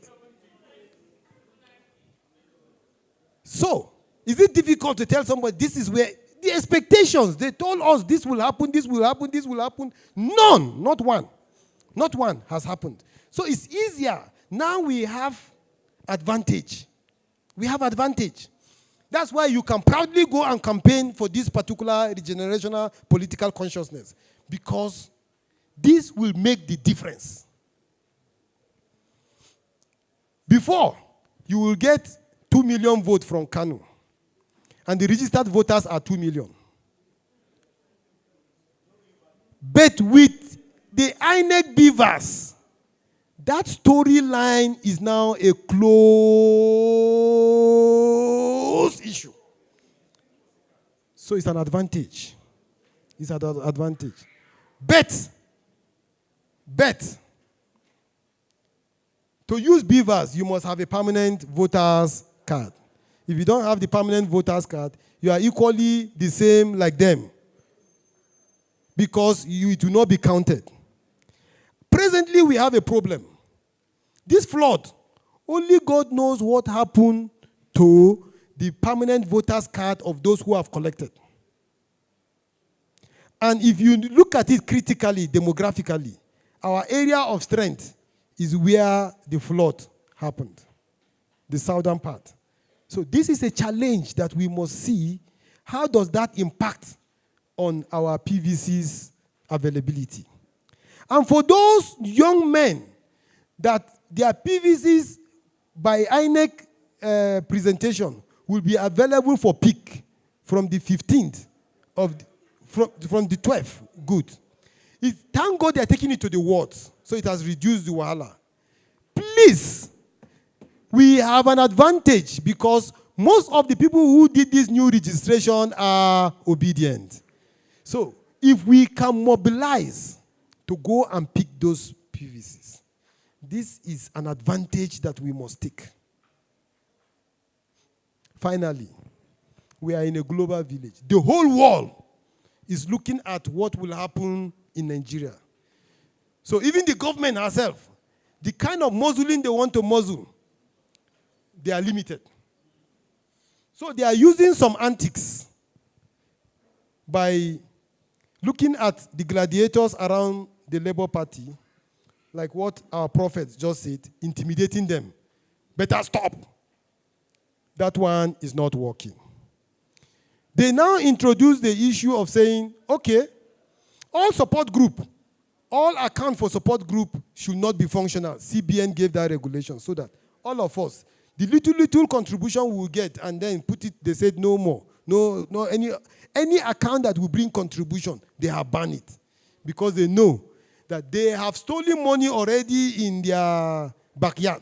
So, is it difficult to tell somebody this is where the expectations, they told us this will happen, this will happen, this will happen. None, not one. Not one has happened. So it's easier. Now we have advantage. We have advantage. That's why you can proudly go and campaign for this particular regenerational political consciousness. Because this will make the difference. Before, you will get 2 million votes from Kano. And the registered voters are 2 million. But with the INEC beavers, that storyline is now a close issue. So it's an advantage. It's an advantage. Bet. To use beavers, you must have a permanent voters card. If you don't have the permanent voters card, you are equally the same like them. Because you do not be counted. Presently, we have a problem. This flood, only God knows what happened to the permanent voters card of those who have collected. And if you look at it critically, demographically, our area of strength is where the flood happened, the southern part. So this is a challenge that we must see. How does that impact on our PVC's availability? And for those young men that their PVCs by INEC presentation will be available for pick from the 15th from the 12th, good. Thank God they are taking it to the wards, so it has reduced the wahala. Please, we have an advantage because most of the people who did this new registration are obedient. So if we can mobilize to go and pick those PVCs, this is an advantage that we must take. Finally, we are in a global village. The whole world is looking at what will happen in Nigeria. So even the government herself, the kind of muzzling they want to muzzle, they are limited. So they are using some antics by looking at the gladiators around the Labour Party, like what our prophets just said, intimidating them. Better stop. That one is not working. They now introduce the issue of saying, okay, all support group, all account for support group should not be functional. CBN gave that regulation so that all of us, the little contribution we will get and then put it, they said no more. no any account that will bring contribution, they have banned it because they know that they have stolen money already in their backyard.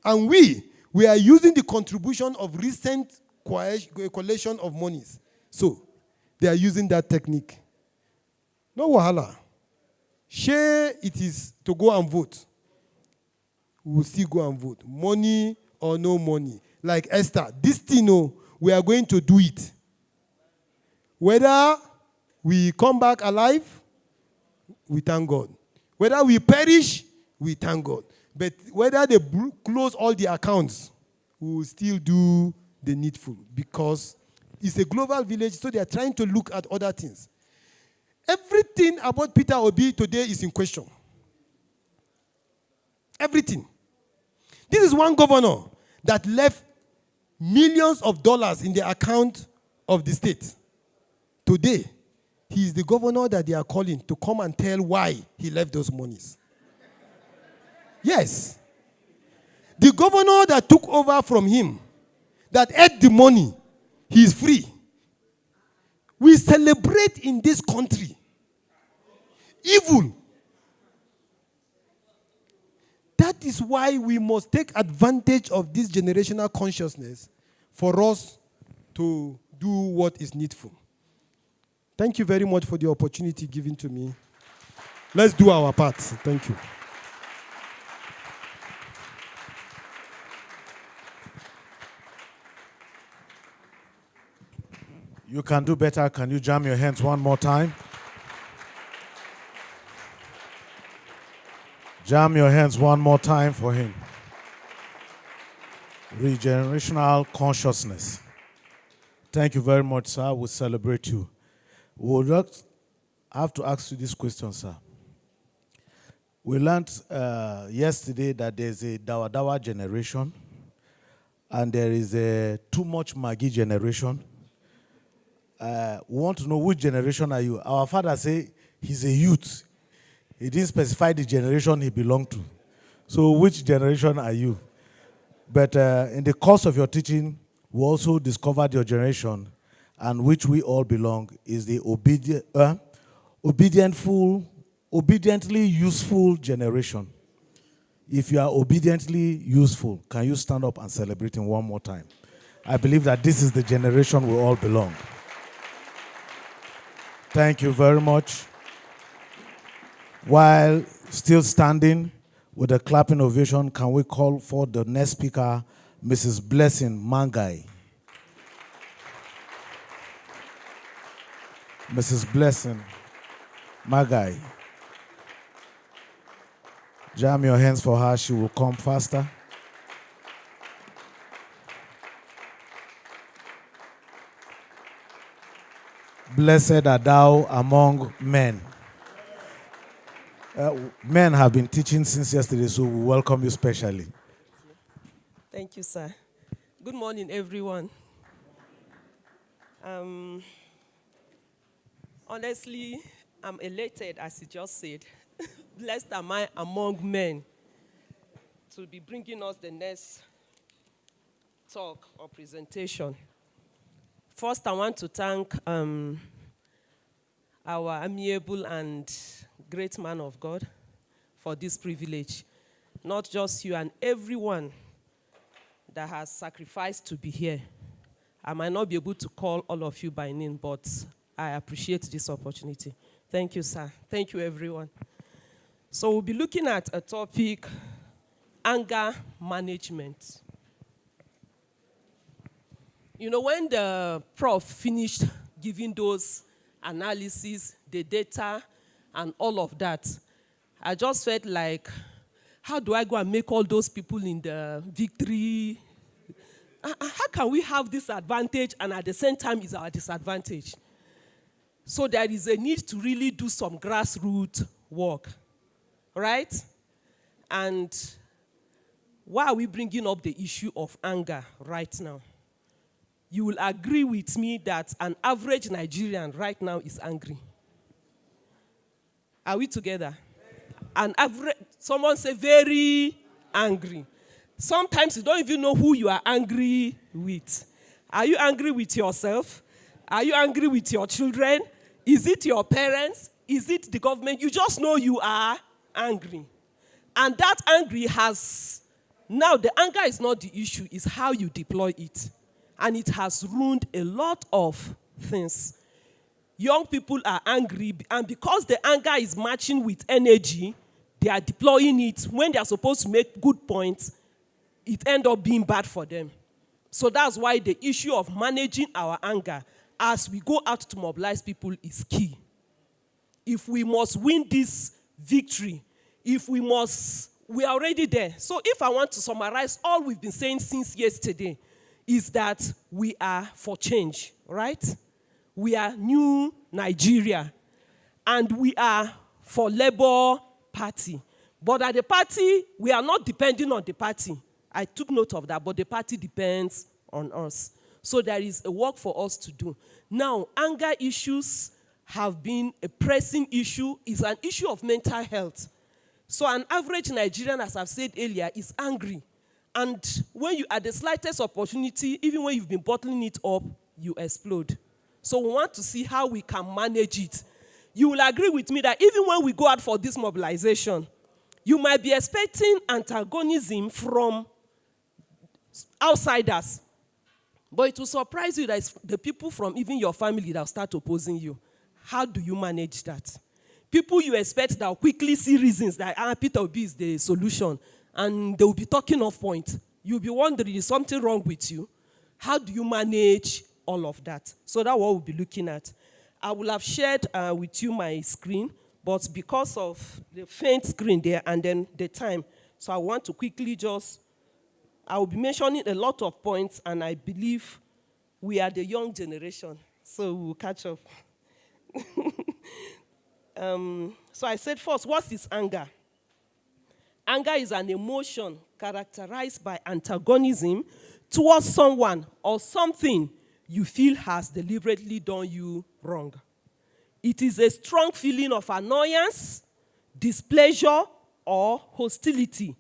And we are using the contribution of recent collection of monies. So they are using that technique. No wahala. Share it is to go and vote. We will still go and vote. Money or no money. Like Esther, this thing, we are going to do it. Whether we come back alive, we thank God. Whether we perish, we thank God. But whether they close all the accounts, we will still do the needful because it's a global village, so they are trying to look at other things. Everything about Peter Obi today is in question. Everything. This is one governor that left millions of dollars in the account of the state. Today, he is the governor that they are calling to come and tell why he left those monies. Yes. The governor that took over from him, that ate the money, he is free. We celebrate in this country evil. That is why we must take advantage of this generational consciousness for us to do what is needful. Thank you very much for the opportunity given to me. Let's do our part. Thank you. You can do better. Can you jam your hands one more time? Jam your hands one more time for him. Regenerational consciousness. Thank you very much, sir. We celebrate you. We would have to ask you this question, sir. We learned yesterday that there's a Dawa Dawa generation and there is a too much Maggi generation. We want to know which generation are you. Our father say he's a youth. He didn't specify the generation he belonged to. So which generation are you? But in the course of your teaching, we also discovered your generation, and which we all belong, is the obediently useful generation. If you are obediently useful, can you stand up and celebrate him one more time? I believe that this is the generation we all belong. Thank you very much. While still standing with a clapping ovation, can we call for the next speaker, Mrs. Blessing Mangai. Mrs. Blessing Mangai. Jam your hands for her, she will come faster. Blessed are thou among men. Men have been teaching since yesterday, so we welcome you specially. Thank you, sir. Good morning, everyone. Honestly, I'm elated, as you just said. Blessed am I among men to be bringing us the next talk or presentation. First, I want to thank our amiable and great man of God for this privilege. Not just you and everyone that has sacrificed to be here. I might not be able to call all of you by name, but I appreciate this opportunity. Thank you, sir. Thank you, everyone. So we'll be looking at a topic, anger management. You know, when the prof finished giving those analysis, the data, and all of that, I just felt like, how do I go and make all those people in the victory? How can we have this advantage and at the same time is our disadvantage? So there is a need to really do some grassroots work, right? And why are we bringing up the issue of anger right now? You will agree with me that an average Nigerian right now is angry. Are we together? An average, someone say very angry. Sometimes you don't even know who you are angry with. Are you angry with yourself? Are you angry with your children? Is it your parents? Is it the government? You just know you are angry. And that angry has, now the anger is not the issue, it's how you deploy it. And it has ruined a lot of things. Young people are angry, and because the anger is matching with energy, they are deploying it. When they are supposed to make good points, it ends up being bad for them. So that's why the issue of managing our anger as we go out to mobilize people is key. If we must win this victory, we are already there. So if I want to summarize all we've been saying since yesterday, is that we are for change, right? We are new Nigeria, and we are for Labour Party. But at the party, we are not depending on the party. I took note of that, but the party depends on us. So there is a work for us to do. Now, anger issues have been a pressing issue. It's an issue of mental health. So an average Nigerian, as I've said earlier, is angry. And when you, at the slightest opportunity, even when you've been bottling it up, you explode. So we want to see how we can manage it. You will agree with me that even when we go out for this mobilization, you might be expecting antagonism from outsiders. But it will surprise you that it's the people from even your family that will start opposing you. How do you manage that? People you expect that will quickly see reasons that Peter Obi is the solution, and they will be talking off point. You'll be wondering, is something wrong with you? How do you manage all of that? So that's what we'll be looking at. I will have shared with you my screen, but because of the faint screen there and then the time, so I want to quickly I will be mentioning a lot of points, and I believe we are the young generation, so we'll catch up. So I said first, what is anger? Anger is an emotion characterized by antagonism towards someone or something you feel has deliberately done you wrong. It is a strong feeling of annoyance, displeasure, or hostility,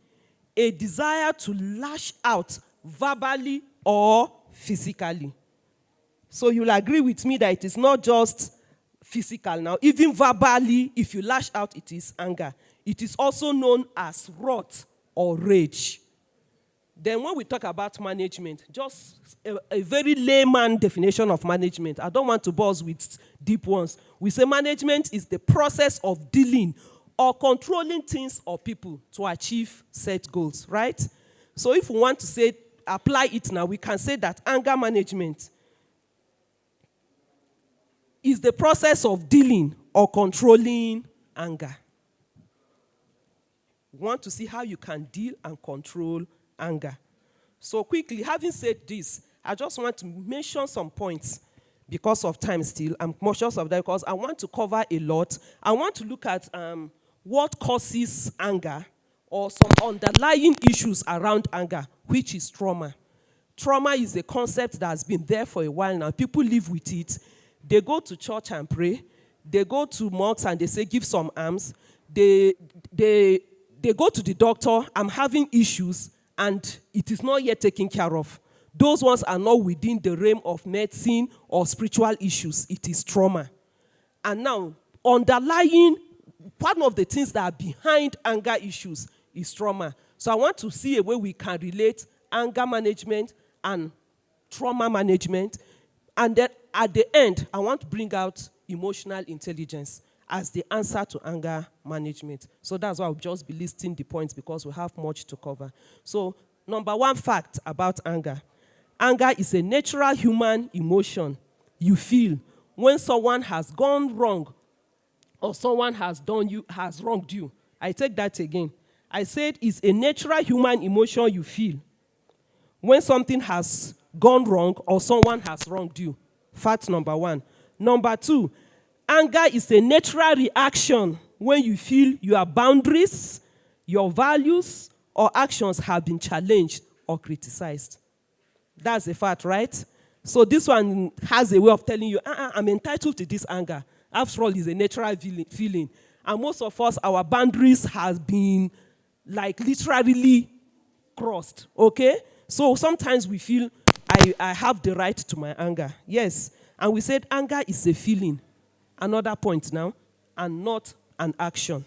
a desire to lash out verbally or physically. So you'll agree with me that it is not just physical now. Even verbally, if you lash out, it is anger. It is also known as wrath or rage. Then when we talk about management, just a very layman definition of management. I don't want to buzz with deep ones. We say management is the process of dealing or controlling things or people to achieve set goals, right? So if we want to say, apply it now, we can say that anger management is the process of dealing or controlling anger. We want to see how you can deal and control anger. So quickly, having said this, I just want to mention some points because of time still. I'm conscious of that because I want to cover a lot. I want to look at what causes anger or some underlying issues around anger, which is trauma. Trauma is a concept that has been there for a while now. People live with it. They go to church and pray. They go to mosques and they say, give some alms. They go to the doctor, I'm having issues, and it is not yet taken care of. Those ones are not within the realm of medicine or spiritual issues. It is trauma. And now, underlying, one of the things that are behind anger issues is trauma. So I want to see a way we can relate anger management and trauma management. And then at the end, I want to bring out emotional intelligence as the answer to anger management. So that's why I'll just be listing the points because we have much to cover. So number one fact about anger. Anger is a natural human emotion you feel when someone has gone wrong or someone has wronged you. I take that again. I said it's a natural human emotion you feel when something has gone wrong or someone has wronged you. Fact number one. Number two, anger is a natural reaction when you feel your boundaries, your values, or actions have been challenged or criticized. That's a fact, right? So this one has a way of telling you, I'm entitled to this anger. After all, it's a natural feeling. And most of us, our boundaries have been like literally crossed, okay? So sometimes we feel, I have the right to my anger. Yes. And we said anger is a feeling. Another point now, and not an action.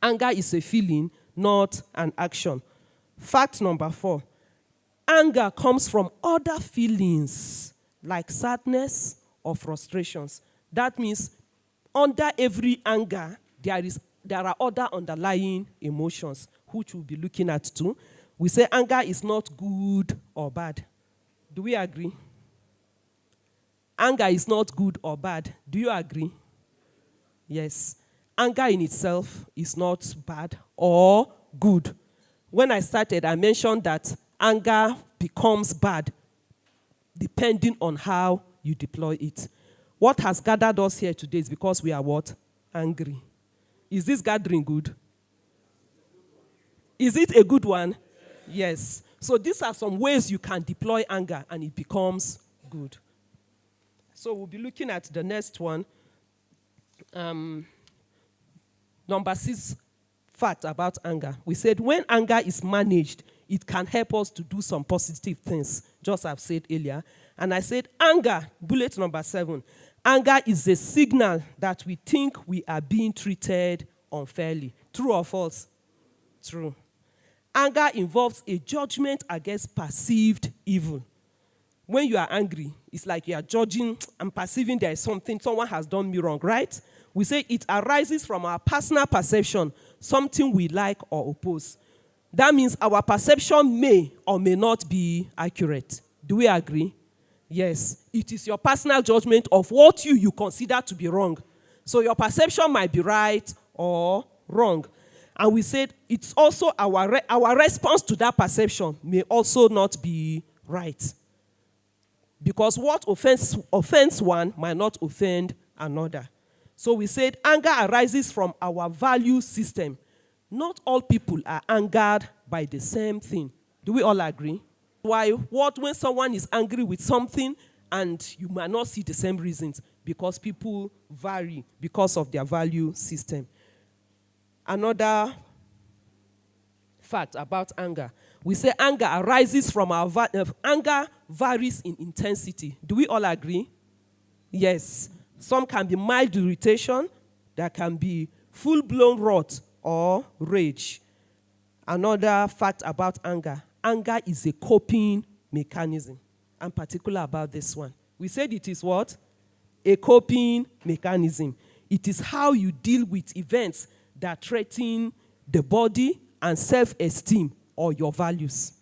Anger is a feeling, not an action. Fact number 4. Anger comes from other feelings like sadness or frustrations. That means under every anger, there are other underlying emotions, which we'll be looking at too. We say anger is not good or bad. Do we agree? Anger is not good or bad. Do you agree? Yes. Anger in itself is not bad or good. When I started, I mentioned that anger becomes bad depending on how you deploy it. What has gathered us here today is because we are what? Angry. Is this gathering good? Is it a good one? Yes. So these are some ways you can deploy anger and it becomes good. So we'll be looking at the next one. Number 6 fact about anger. We said when anger is managed, it can help us to do some positive things, just as I've said earlier. And I said anger, bullet number 7, anger is a signal that we think we are being treated unfairly. True or false? True. Anger involves a judgment against perceived evil. When you are angry, it's like you are judging and perceiving there is something, someone has done me wrong, right? We say it arises from our personal perception, something we like or oppose. That means our perception may or may not be accurate. Do we agree? Yes. It is your personal judgment of what you consider to be wrong. So your perception might be right or wrong. And we said it's also our response to that perception may also not be right. Because what offends one might not offend another. So we said anger arises from our value system. Not all people are angered by the same thing. Do we all agree? Why? When someone is angry with something and you might not see the same reasons? Because people vary because of their value system. Another fact about anger. We say anger arises from anger varies in intensity. Do we all agree? Yes. Some can be mild irritation. There can be full-blown wrath or rage. Another fact about anger. Anger is a coping mechanism. I'm particular about this one. We said it is what? A coping mechanism. It is how you deal with events that threaten the body and self-esteem or your values.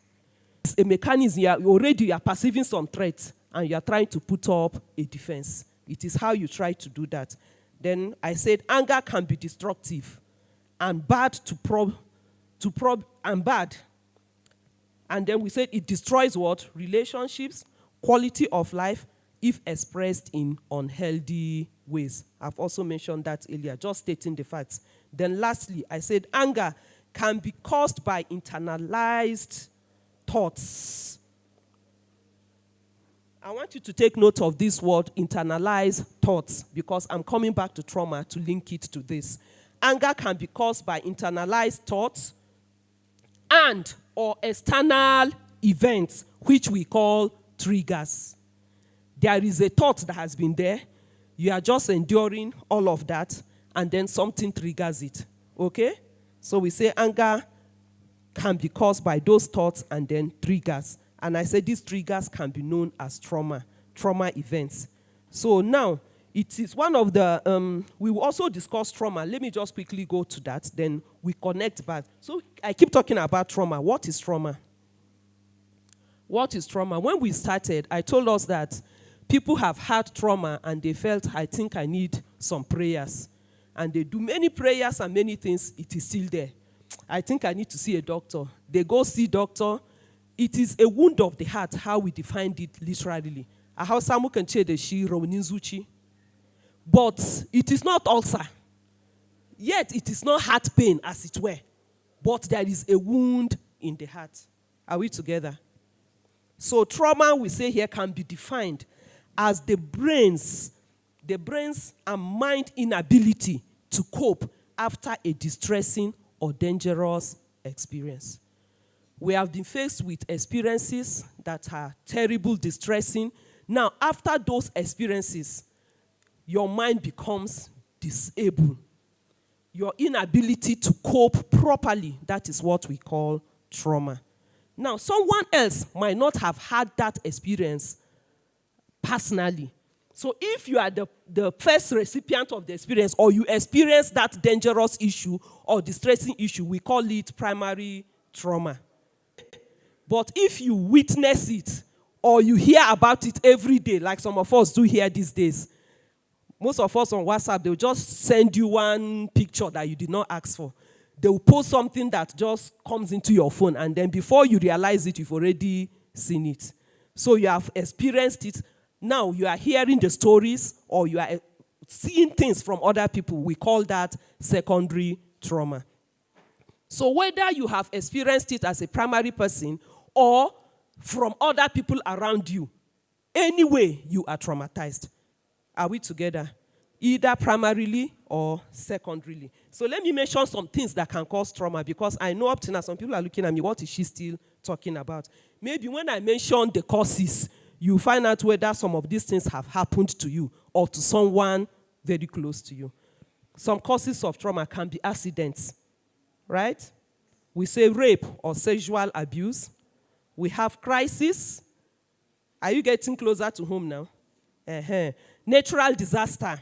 It's a mechanism. You are perceiving some threats and you are trying to put up a defense. It is how you try to do that. Then I said anger can be destructive and bad and bad. And then we said it destroys what? Relationships, quality of life, if expressed in unhealthy ways. I've also mentioned that earlier, just stating the facts. Then lastly, I said anger can be caused by internalized thoughts. I want you to take note of this word, internalized thoughts, because I'm coming back to trauma to link it to this. Anger can be caused by internalized thoughts and or external events, which we call triggers. There is a thought that has been there. You are just enduring all of that, and then something triggers it. Okay? So we say anger can be caused by those thoughts and then triggers. And I said these triggers can be known as trauma events. So now, it is one of the, we will also discuss trauma. Let me just quickly go to that, then we connect back. So I keep talking about trauma. What is trauma? What is trauma? When we started, I told us that people have had trauma and they felt, I think I need some prayers. And they do many prayers and many things, it is still there. I think I need to see a doctor. They go see doctor. It is a wound of the heart, how we defined it literally. But it is not ulcer. Yet it is not heart pain as it were. But there is a wound in the heart. Are we together? So trauma, we say here, can be defined as the brain's and mind inability to cope after a distressing or dangerous experience. We have been faced with experiences that are terrible, distressing, Now, after those experiences, your mind becomes disabled. Your inability to cope properly, that is what we call trauma. Now, someone else might not have had that experience personally. So if you are the first recipient of the experience, or you experience that dangerous issue or distressing issue, we call it primary trauma. But if you witness it, or you hear about it every day, like some of us do here these days, most of us on WhatsApp, they'll just send you one picture that you did not ask for. They'll post something that just comes into your phone, and then before you realize it, you've already seen it. So you have experienced it. Now you are hearing the stories, or you are seeing things from other people. We call that secondary trauma. So whether you have experienced it as a primary person or from other people around you, anyway, you are traumatized. Are we together? Either primarily or secondarily. So let me mention some things that can cause trauma, because I know up to now some people are looking at me, what is she still talking about? Maybe when I mention the causes, you find out whether some of these things have happened to you or to someone very close to you. Some causes of trauma can be accidents, right? We say rape or sexual abuse. We have crisis. Are you getting closer to home now? Natural disaster.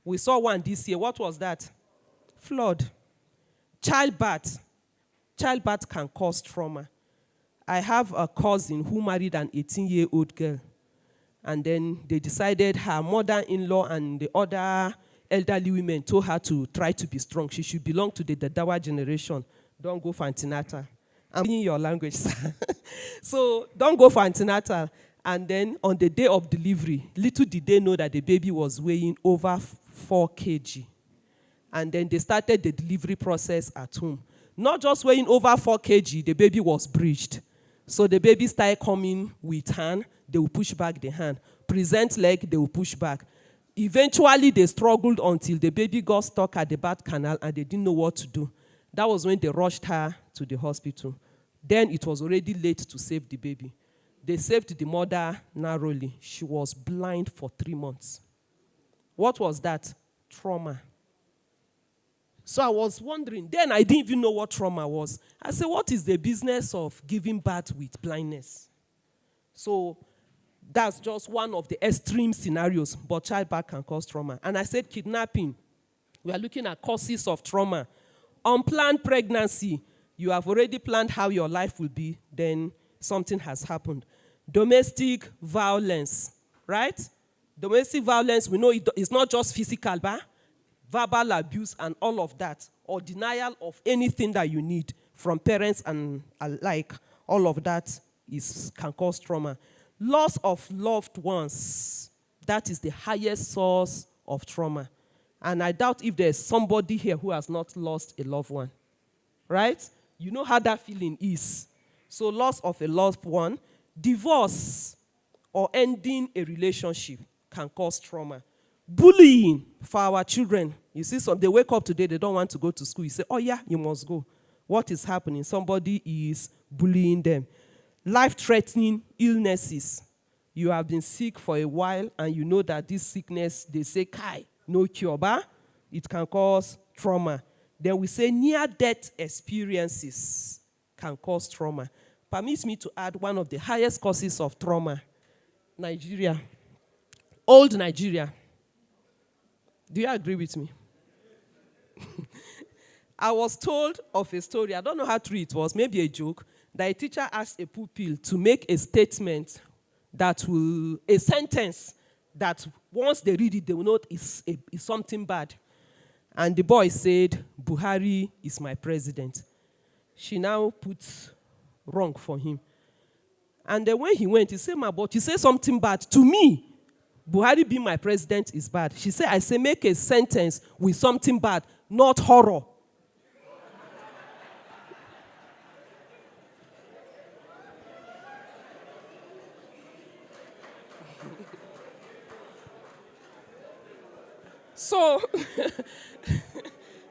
We saw one this year. What was that? Flood. Childbirth. Childbirth can cause trauma. I have a cousin who married an 18-year-old girl. And then they decided her mother-in-law and the other elderly women told her to try to be strong. She should belong to the Dadawa generation. Don't go for antenatal. I'm in your language, sir. So don't go for antenatal. And then on the day of delivery, little did they know that the baby was weighing over 4 kg. And then they started the delivery process at home. Not just weighing over 4 kg, the baby was breached. So the baby started coming with hand, they will push back the hand. Present leg, they will push back. Eventually, they struggled until the baby got stuck at the birth canal and they didn't know what to do. That was when they rushed her to the hospital. Then it was already late to save the baby. They saved the mother narrowly. She was blind for 3 months. What was that? Trauma. So I was wondering, then I didn't even know what trauma was. I said, what is the business of giving birth with blindness? So that's just one of the extreme scenarios, but childbirth can cause trauma. And I said kidnapping. We are looking at causes of trauma. Unplanned pregnancy. You have already planned how your life will be, then something has happened. Domestic violence, right? Domestic violence, we know it's not just physical, but verbal abuse and all of that, or denial of anything that you need from parents and alike, all of that can cause trauma. Loss of loved ones, that is the highest source of trauma. And I doubt if there's somebody here who has not lost a loved one, right? You know how that feeling is. So loss of a loved one, divorce, or ending a relationship can cause trauma. Bullying for our children. You see, they wake up today, they don't want to go to school. You say, oh yeah, you must go. What is happening? Somebody is bullying them. Life-threatening illnesses. You have been sick for a while, and you know that this sickness, they say, Kai, no cure, but it can cause trauma. Then we say near-death experiences can cause trauma. Permits me to add one of the highest causes of trauma. Nigeria. Old Nigeria. Do you agree with me? I was told of a story, I don't know how true it was, maybe a joke, that a teacher asked a pupil to make a statement a sentence that once they read it, they will know it's something bad. And the boy said, Buhari is my president. She now puts wrong for him. And then when he went, he said, but you say something bad to me. Buhari being my president is bad. She said, I say make a sentence with something bad, not horror. So,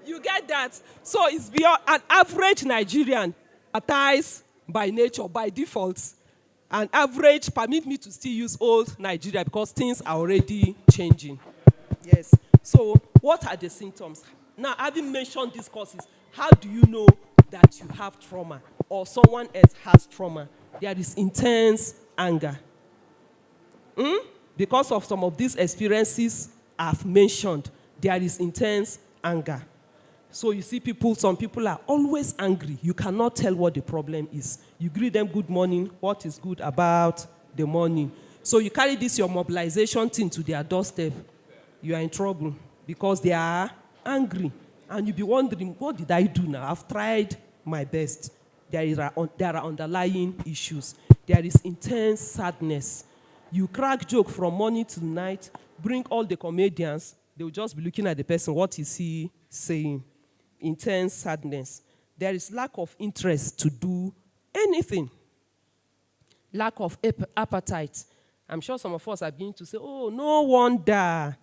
you get that? So it's beyond an average Nigerian, traumatized by nature, by default. And average, permit me to still use old Nigeria because things are already changing. Yes. So what are the symptoms? Now, having mentioned these causes, how do you know that you have trauma or someone else has trauma? There is intense anger. Because of some of these experiences I've mentioned, there is intense anger. So you see some people are always angry. You cannot tell what the problem is. You greet them good morning, what is good about the morning. So you carry this, your mobilization thing to their doorstep. You are in trouble because they are angry. And you'll be wondering, what did I do now? I've tried my best. There are underlying issues. There is intense sadness. You crack joke from morning to night, bring all the comedians, they will just be looking at the person, what is he saying? Intense sadness. There is lack of interest to do anything. Lack of appetite. I'm sure some of us are beginning to say, oh, no wonder.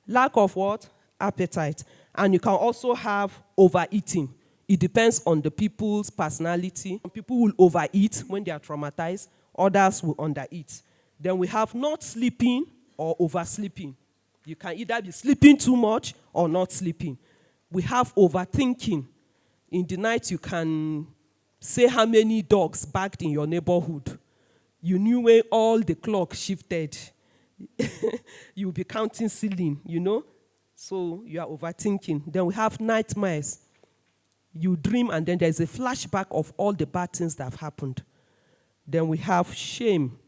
Lack of what? Appetite. And you can also have overeating. It depends on the people's personality. Some people will overeat when they are traumatized. Others will undereat. Then we have not sleeping or oversleeping. You can either be sleeping too much or not sleeping. We have overthinking. In the night, you can say how many dogs barked in your neighborhood. You knew where all the clock shifted. You'll be counting ceiling, you know. So you are overthinking. Then we have nightmares. You dream and then there's a flashback of all the bad things that have happened. Then we have shame.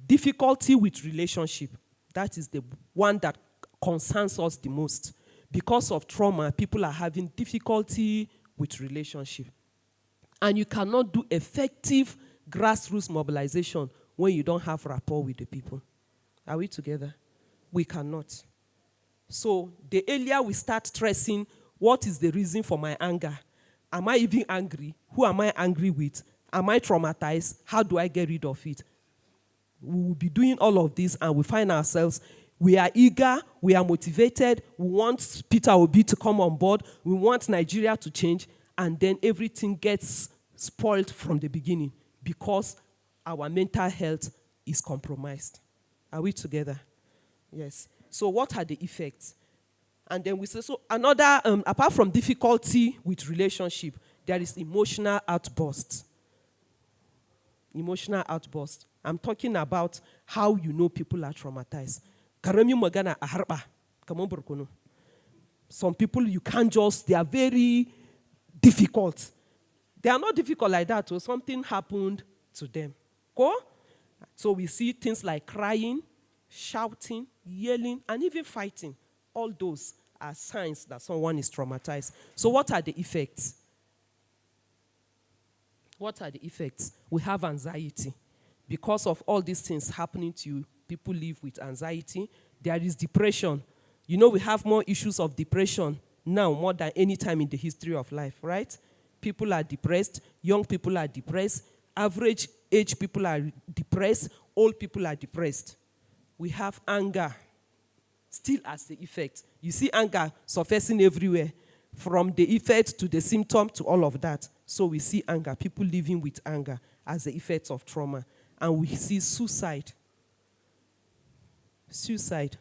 Difficulty with relationship. That is the one that concerns us the most. Because of trauma, people are having difficulty with relationship. And you cannot do effective grassroots mobilization when you don't have rapport with the people. Are we together? We cannot. So the earlier we start stressing, what is the reason for my anger? Am I even angry? Who am I angry with? Am I traumatized? How do I get rid of it? We will be doing all of this and we find ourselves, we are eager, we are motivated, we want Peter Obi to come on board, we want Nigeria to change, and then everything gets spoiled from the beginning because our mental health is compromised. Are we together? Yes. So what are the effects? And then we say, so another, apart from difficulty with relationship, there is emotional outburst. Emotional outburst. I'm talking about how you know people are traumatized. Some people you can't just, they are very difficult. They are not difficult like that, so something happened to them. Go? So we see things like crying, shouting, yelling, and even fighting. All those are signs that someone is traumatized. So what are the effects? What are the effects? We have anxiety. Because of all these things happening to you, people live with anxiety. There is depression. You know, we have more issues of depression now more than any time in the history of life, right? People are depressed. Young people are depressed. Average age people are depressed. Old people are depressed. We have anger still as the effect. You see anger surfacing everywhere, from the effect to the symptom to all of that. So we see anger, people living with anger as the effects of trauma. And we see suicide. Suicide.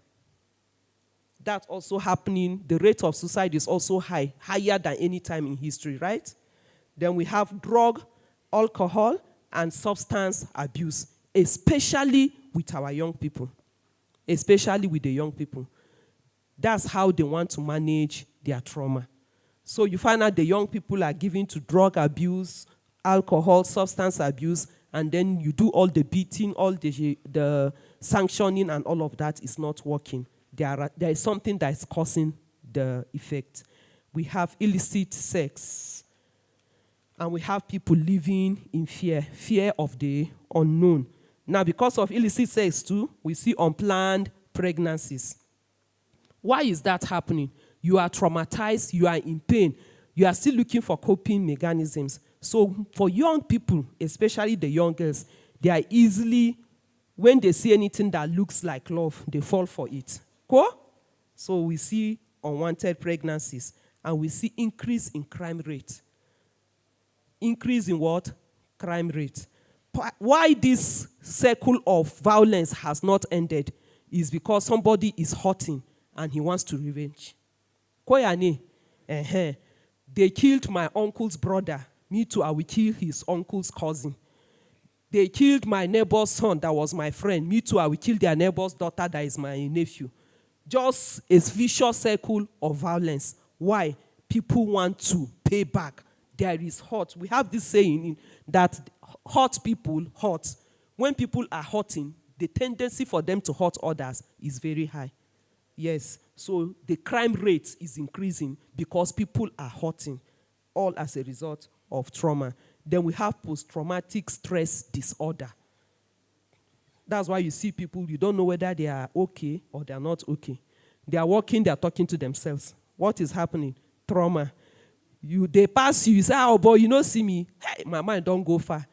That's also happening. The rate of suicide is also high, higher than any time in history, right? Then we have drug, alcohol, and substance abuse, especially with our young people. Especially with the young people. That's how they want to manage their trauma. So you find out the young people are given to drug abuse, alcohol, substance abuse, and then you do all the beating, all the sanctioning, and all of that is not working. There is something that is causing the effect. We have illicit sex. And we have people living in fear, fear of the unknown. Now, because of illicit sex too, we see unplanned pregnancies. Why is that happening? You are traumatized, you are in pain, you are still looking for coping mechanisms. So for young people, especially the young girls, they are easily, when they see anything that looks like love, they fall for it. Cool? So we see unwanted pregnancies, and we see increase in crime rate. Increase in what? Crime rate. why this circle of violence has not ended is because somebody is hurting and he wants to revenge. Koyane, they killed my uncle's brother. Me too, I will kill his uncle's cousin. They killed my neighbor's son that was my friend. Me too, I will kill their neighbor's daughter that is my nephew. Just a vicious circle of violence. Why? People want to pay back. There is hurt. We have this saying that hurt people hurt. When people are hurting, the tendency for them to hurt others is very high. Yes, so the crime rate is increasing because people are hurting, all as a result of trauma. Then we have post-traumatic stress disorder. That's why you see people, you don't know whether they are okay or they are not okay. They are walking, they are talking to themselves. What is happening? Trauma. They pass you say, oh boy, you don't see me. Hey, my mind don't go far.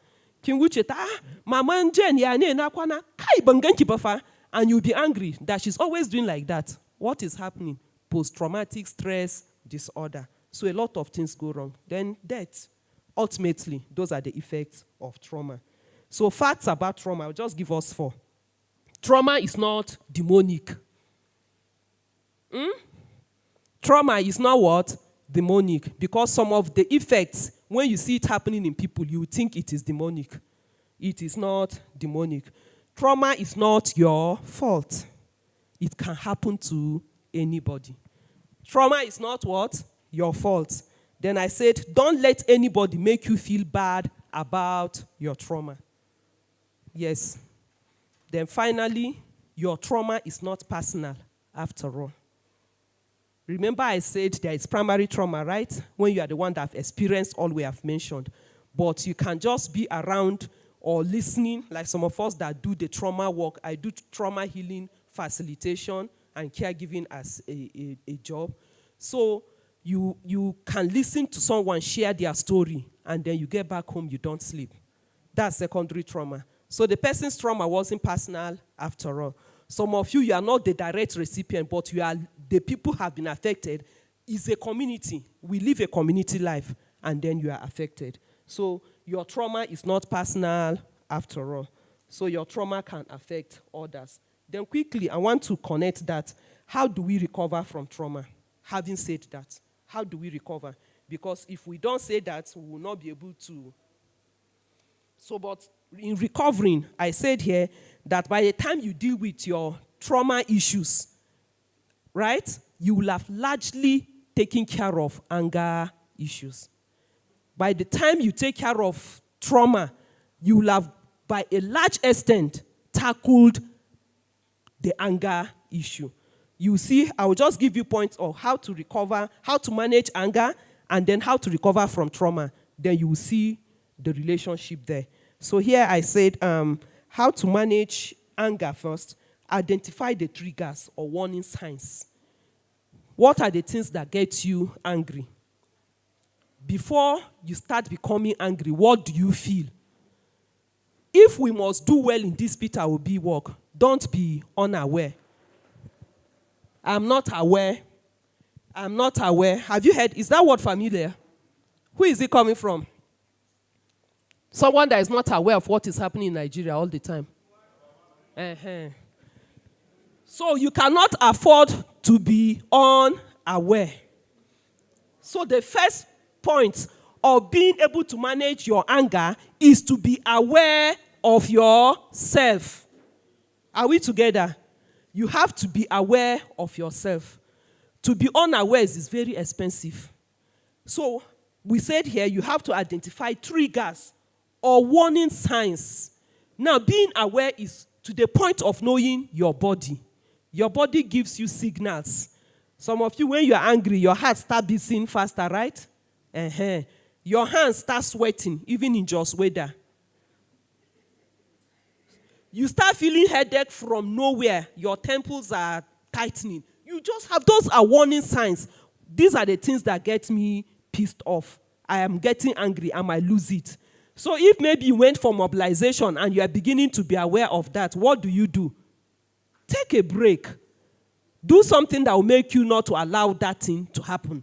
And you'll be angry that she's always doing like that. What is happening? Post-traumatic stress disorder. So a lot of things go wrong. Then death. Ultimately, those are the effects of trauma. So facts about trauma, I'll just give us 4. Trauma is not demonic. Trauma is not what? Demonic. Because some of the effects, when you see it happening in people, you think it is demonic. It is not demonic. Trauma is not your fault. It can happen to anybody. Trauma is not what? Your fault. Then I said, don't let anybody make you feel bad about your trauma. Yes. Then finally, your trauma is not personal after all. Remember I said there is primary trauma, right? When you are the one that have experienced all we have mentioned. But you can just be around or listening, like some of us that do the trauma work. I do trauma healing, facilitation, and caregiving as a job. So you can listen to someone share their story, and then you get back home, you don't sleep. That's secondary trauma. So the person's trauma wasn't personal after all. Some of you are not the direct recipient, but you are the people have been affected. It's a community. We live a community life, and then you are affected. So your trauma is not personal after all. So your trauma can affect others. Then quickly, I want to connect that. How do we recover from trauma? Having said that, how do we recover? Because if we don't say that, we will not be able to. So, but in recovering, I said here that by the time you deal with your trauma issues, right, you will have largely taken care of anger issues. By the time you take care of trauma, you will have, by a large extent, tackled the anger issue. You see, I will just give you points of how to recover, how to manage anger, and then how to recover from trauma. Then you will see the relationship there. So here I said how to manage anger first. Identify the triggers or warning signs. What are the things that get you angry? Before you start becoming angry, what do you feel? If we must do well in this Peter Obi work, don't be unaware. I'm not aware. I'm not aware. Have you heard? Is that word familiar? Who is it coming from? Someone that is not aware of what is happening in Nigeria all the time. So you cannot afford to be unaware. So the first point of being able to manage your anger is to be aware of yourself. Are we together? You have to be aware of yourself. To be unaware is very expensive. So we said here you have to identify triggers or warning signs. Now, being aware is to the point of knowing your body. Your body gives you signals. Some of you, when you're angry, your heart starts beating faster, right? Your hands start sweating, even in just weather. You start feeling headache from nowhere. Your temples are tightening. You just have, those are warning signs. These are the things that get me pissed off. I am getting angry. I might lose it. So if maybe you went for mobilization and you are beginning to be aware of that, what do? Take a break. Do something that will make you not to allow that thing to happen.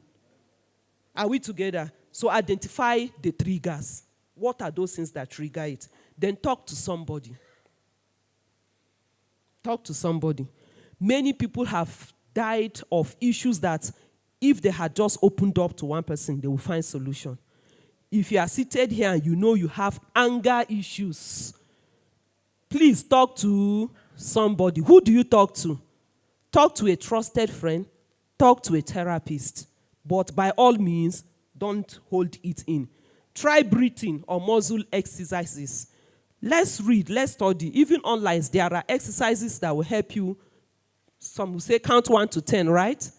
Are we together? So identify the triggers. What are those things that trigger it? then talk to somebody. Talk to somebody. Many people have died of issues that if they had just opened up to one person, they will find solution. If you are seated here and you know you have anger issues, please talk to somebody. Who do you talk to? Talk to a trusted friend. Talk to a therapist. But by all means, don't hold it in. Try breathing or muscle exercises. Let's read, let's study. Even online, there are exercises that will help you. Some will say count 1 to 10, right?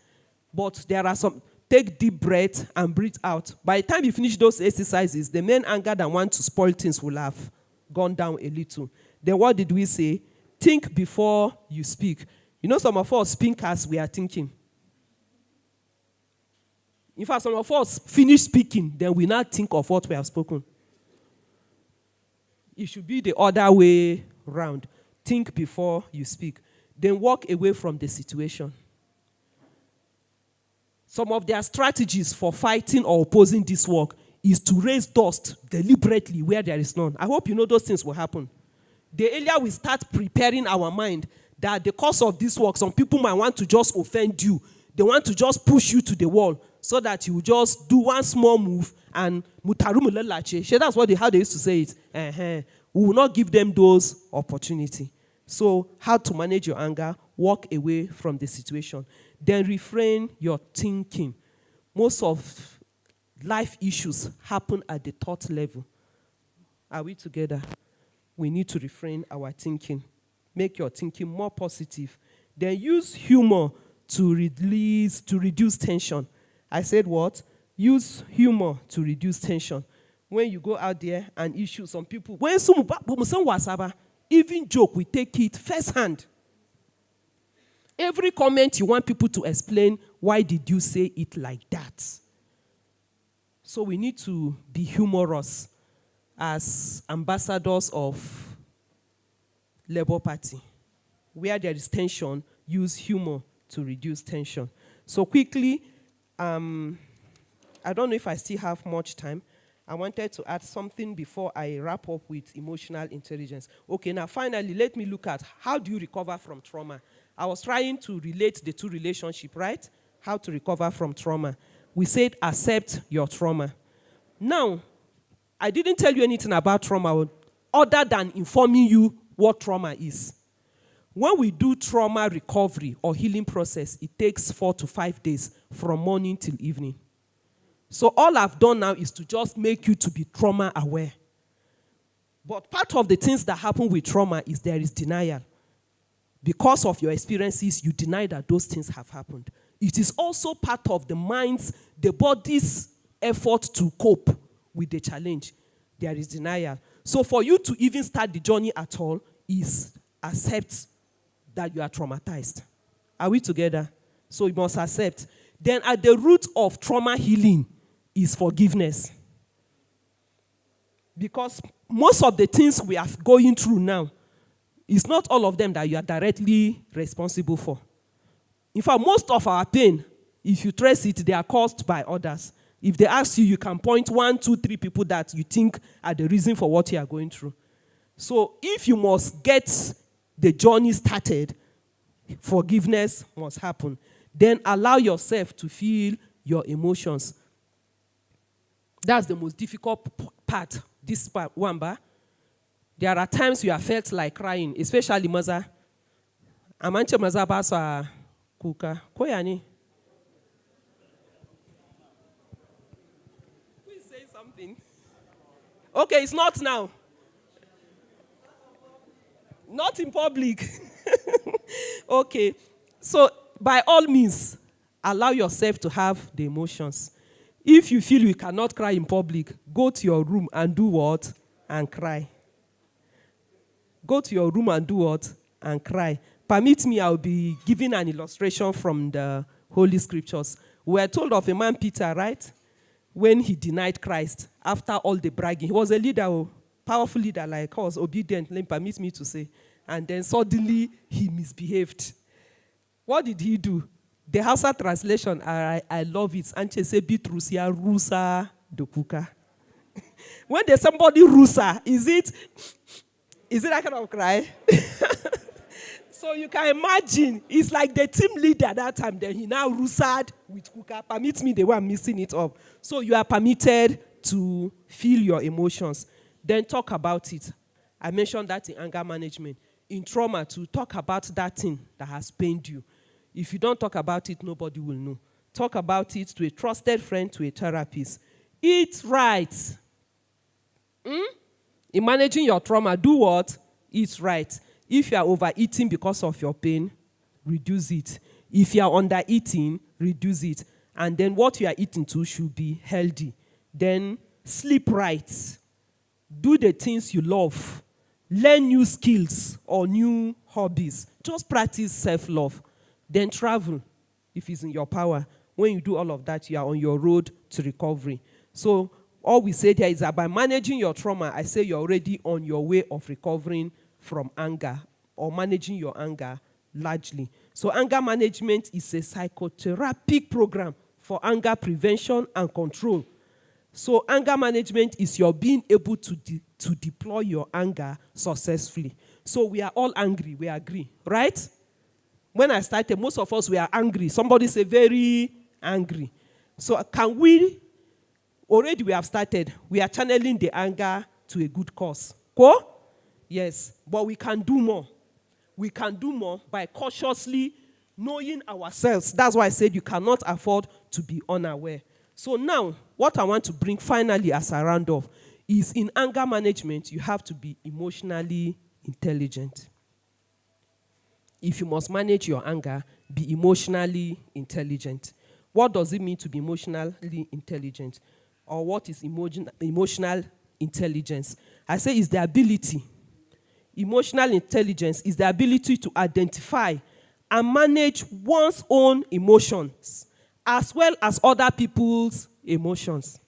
But there are some, take deep breath and breathe out. By the time you finish those exercises, the main anger that want to spoil things will have gone down a little. Then what did we say? Think before you speak. You know, some of us speak as we are thinking. In fact, some of us finish speaking, then we now think of what we have spoken. It should be the other way round. Think before you speak. Then walk away from the situation. Some of their strategies for fighting or opposing this work is to raise dust deliberately where there is none. I hope you know those things will happen. The earlier we start preparing our mind that the cause of this work, some people might want to just offend you. They want to just push you to the wall so that you just do one small move and mutaru. That's how they used to say it. We will not give them those opportunities. So how to manage your anger? Walk away from the situation. Then refrain your thinking. Most of life issues happen at the thought level. Are we together? We need to refrain our thinking. Make your thinking more positive. Then use humor to reduce tension. I said what? Use humor to reduce tension. When you go out there and issue some people, when some even joke, we take it first hand. Every comment you want people to explain, why did you say it like that? So we need to be humorous as ambassadors of Labour Party. Where there is tension, use humor to reduce tension. So quickly, I don't know if I still have much time. I wanted to add something before I wrap up with emotional intelligence. Okay, now finally, let me look at how do you recover from trauma. I was trying to relate the two relationships, right? How to recover from trauma. We said accept your trauma. Now, I didn't tell you anything about trauma other than informing you what trauma is. When we do trauma recovery or healing process, it takes 4 to 5 days from morning till evening. So all I've done now is to just make you to be trauma aware. But part of the things that happen with trauma is there is denial. Because of your experiences, you deny that those things have happened. It is also part of the mind's, the body's effort to cope with the challenge. There is denial. So for you to even start the journey at all is accept that you are traumatized. Are we together? So you must accept. Then at the root of trauma healing is forgiveness. Because most of the things we are going through now, it's not all of them that you are directly responsible for. In fact, most of our pain, if you trace it, they are caused by others. If they ask you, you can point 1, 2, 3 people that you think are the reason for what you are going through. So if you must get the journey started, forgiveness must happen. Then allow yourself to feel your emotions. That's the most difficult part, this part, Wamba. There are times you have felt like crying, especially Maza. Amanche Maza Basa Kuka. Koyani. Please say something. Okay, it's not now. Not in public. Okay. So, by all means, allow yourself to have the emotions. If you feel you cannot cry in public, go to your room and do what? And cry. Go to your room and do what? And cry. Permit me, I'll be giving an illustration from the Holy Scriptures. We are told of a man, Peter, right? When he denied Christ, after all the bragging. He was a leader, powerful leader, like us, obedient, permit me to say. And then suddenly, he misbehaved. What did he do? The Hausa translation, I love it. Anche se bitrusia rusa dokuka. When there's somebody rusa, is it that kind of cry? So you can imagine, it's like the team leader that time, then he now rusad with Kuka. Permit me, they were missing it up. So you are permitted to feel your emotions. Then talk about it. I mentioned that in anger management. In trauma, to talk about that thing that has pained you. If you don't talk about it, nobody will know. Talk about it to a trusted friend, to a therapist. Eat right. In managing your trauma, do what? Eat right. If you are overeating because of your pain, reduce it. If you are undereating, reduce it. And then what you are eating too should be healthy. Then sleep right. Do the things you love. Learn new skills or new hobbies. Just practice self-love. Then travel, if it's in your power. When you do all of that, you are on your road to recovery. So all we say there is that by managing your trauma, I say you're already on your way of recovering from anger or managing your anger largely. So anger management is a psychotherapeutic program for anger prevention and control. So anger management is your being able to deploy your anger successfully. So we are all angry, we agree, right? When I started, most of us were angry. Somebody say very angry. So can we, already we have started, we are channeling the anger to a good cause. Cool? Yes, but we can do more. We can do more by cautiously knowing ourselves. That's why I said you cannot afford to be unaware. So now, what I want to bring finally as a round off is in anger management, you have to be emotionally intelligent. If you must manage your anger, be emotionally intelligent. What does it mean to be emotionally intelligent? Or what is emotional intelligence? I say it's the ability. Emotional intelligence is the ability to identify and manage one's own emotions as well as other people's emotions.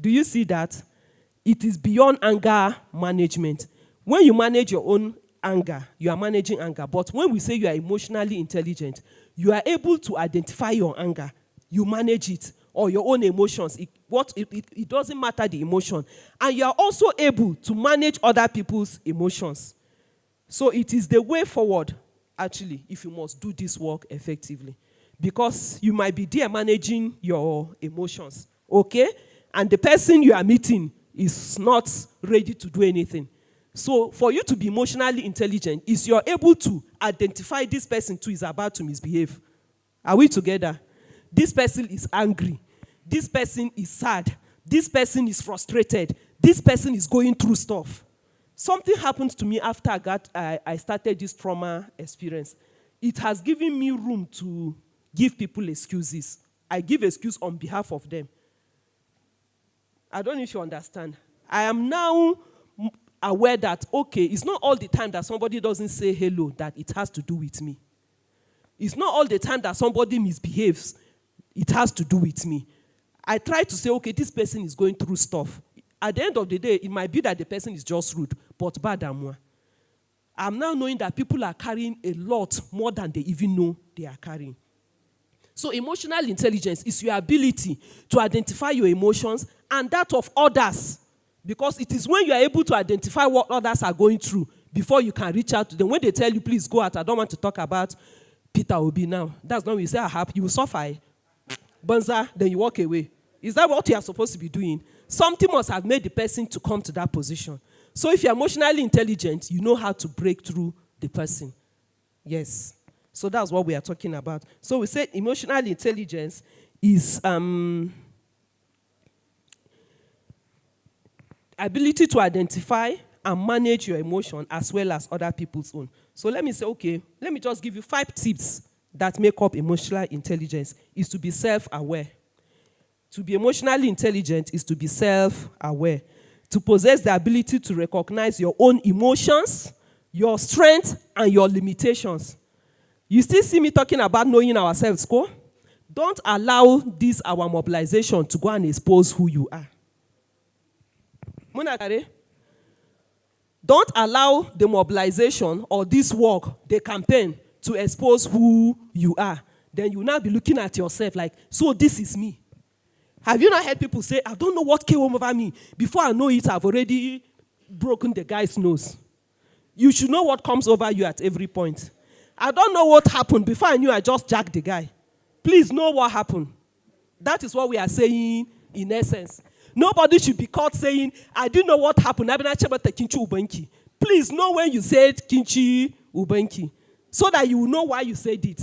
Do you see that? It is beyond anger management. When you manage your own anger, you are managing anger. But when we say you are emotionally intelligent, you are able to identify your anger. You manage it, or your own emotions. It doesn't matter the emotion. And you are also able to manage other people's emotions. So it is the way forward, actually, if you must do this work effectively. Because you might be there managing your emotions, okay? And the person you are meeting is not ready to do anything. So for you to be emotionally intelligent, is you're able to identify this person too is about to misbehave. Are we together? This person is angry. This person is sad. This person is frustrated. This person is going through stuff. Something happened to me after I started this trauma experience. It has given me room to give people excuses. I give excuse on behalf of them. I don't know if you understand. I am now aware that, okay, it's not all the time that somebody doesn't say hello that it has to do with me. It's not all the time that somebody misbehaves, it has to do with me. I try to say, okay, this person is going through stuff. At the end of the day, it might be that the person is just rude, but bad and more. I'm now knowing that people are carrying a lot more than they even know they are carrying. So emotional intelligence is your ability to identify your emotions and that of others. Because it is when you are able to identify what others are going through before you can reach out to them. When they tell you, please go out, I don't want to talk about Peter Obi now. That's not when you say, you will suffer. Banza, then you walk away. Is that what you are supposed to be doing? Something must have made the person to come to that position. So if you're emotionally intelligent, you know how to break through the person. Yes. So that's what we are talking about. So we said emotional intelligence is ability to identify and manage your emotion as well as other people's own. So let me say, okay, let me just give you 5 tips that make up emotional intelligence. Is to be self-aware. To be emotionally intelligent is to be self-aware. To possess the ability to recognize your own emotions, your strengths, and your limitations. You still see me talking about knowing ourselves, Ko? Don't allow this, our mobilization, to go and expose who you are. Don't allow the mobilization or this work, the campaign, to expose who you are. Then you will now be looking at yourself like, so this is me. Have you not heard people say, I don't know what came over me. Before I know it, I've already broken the guy's nose. You should know what comes over you at every point. I don't know what happened. Before I knew, I just jacked the guy. Please know what happened. That is what we are saying in essence. Nobody should be caught saying, I didn't know what happened. Please know when you said kinchi ubenki, so that you will know why you said it.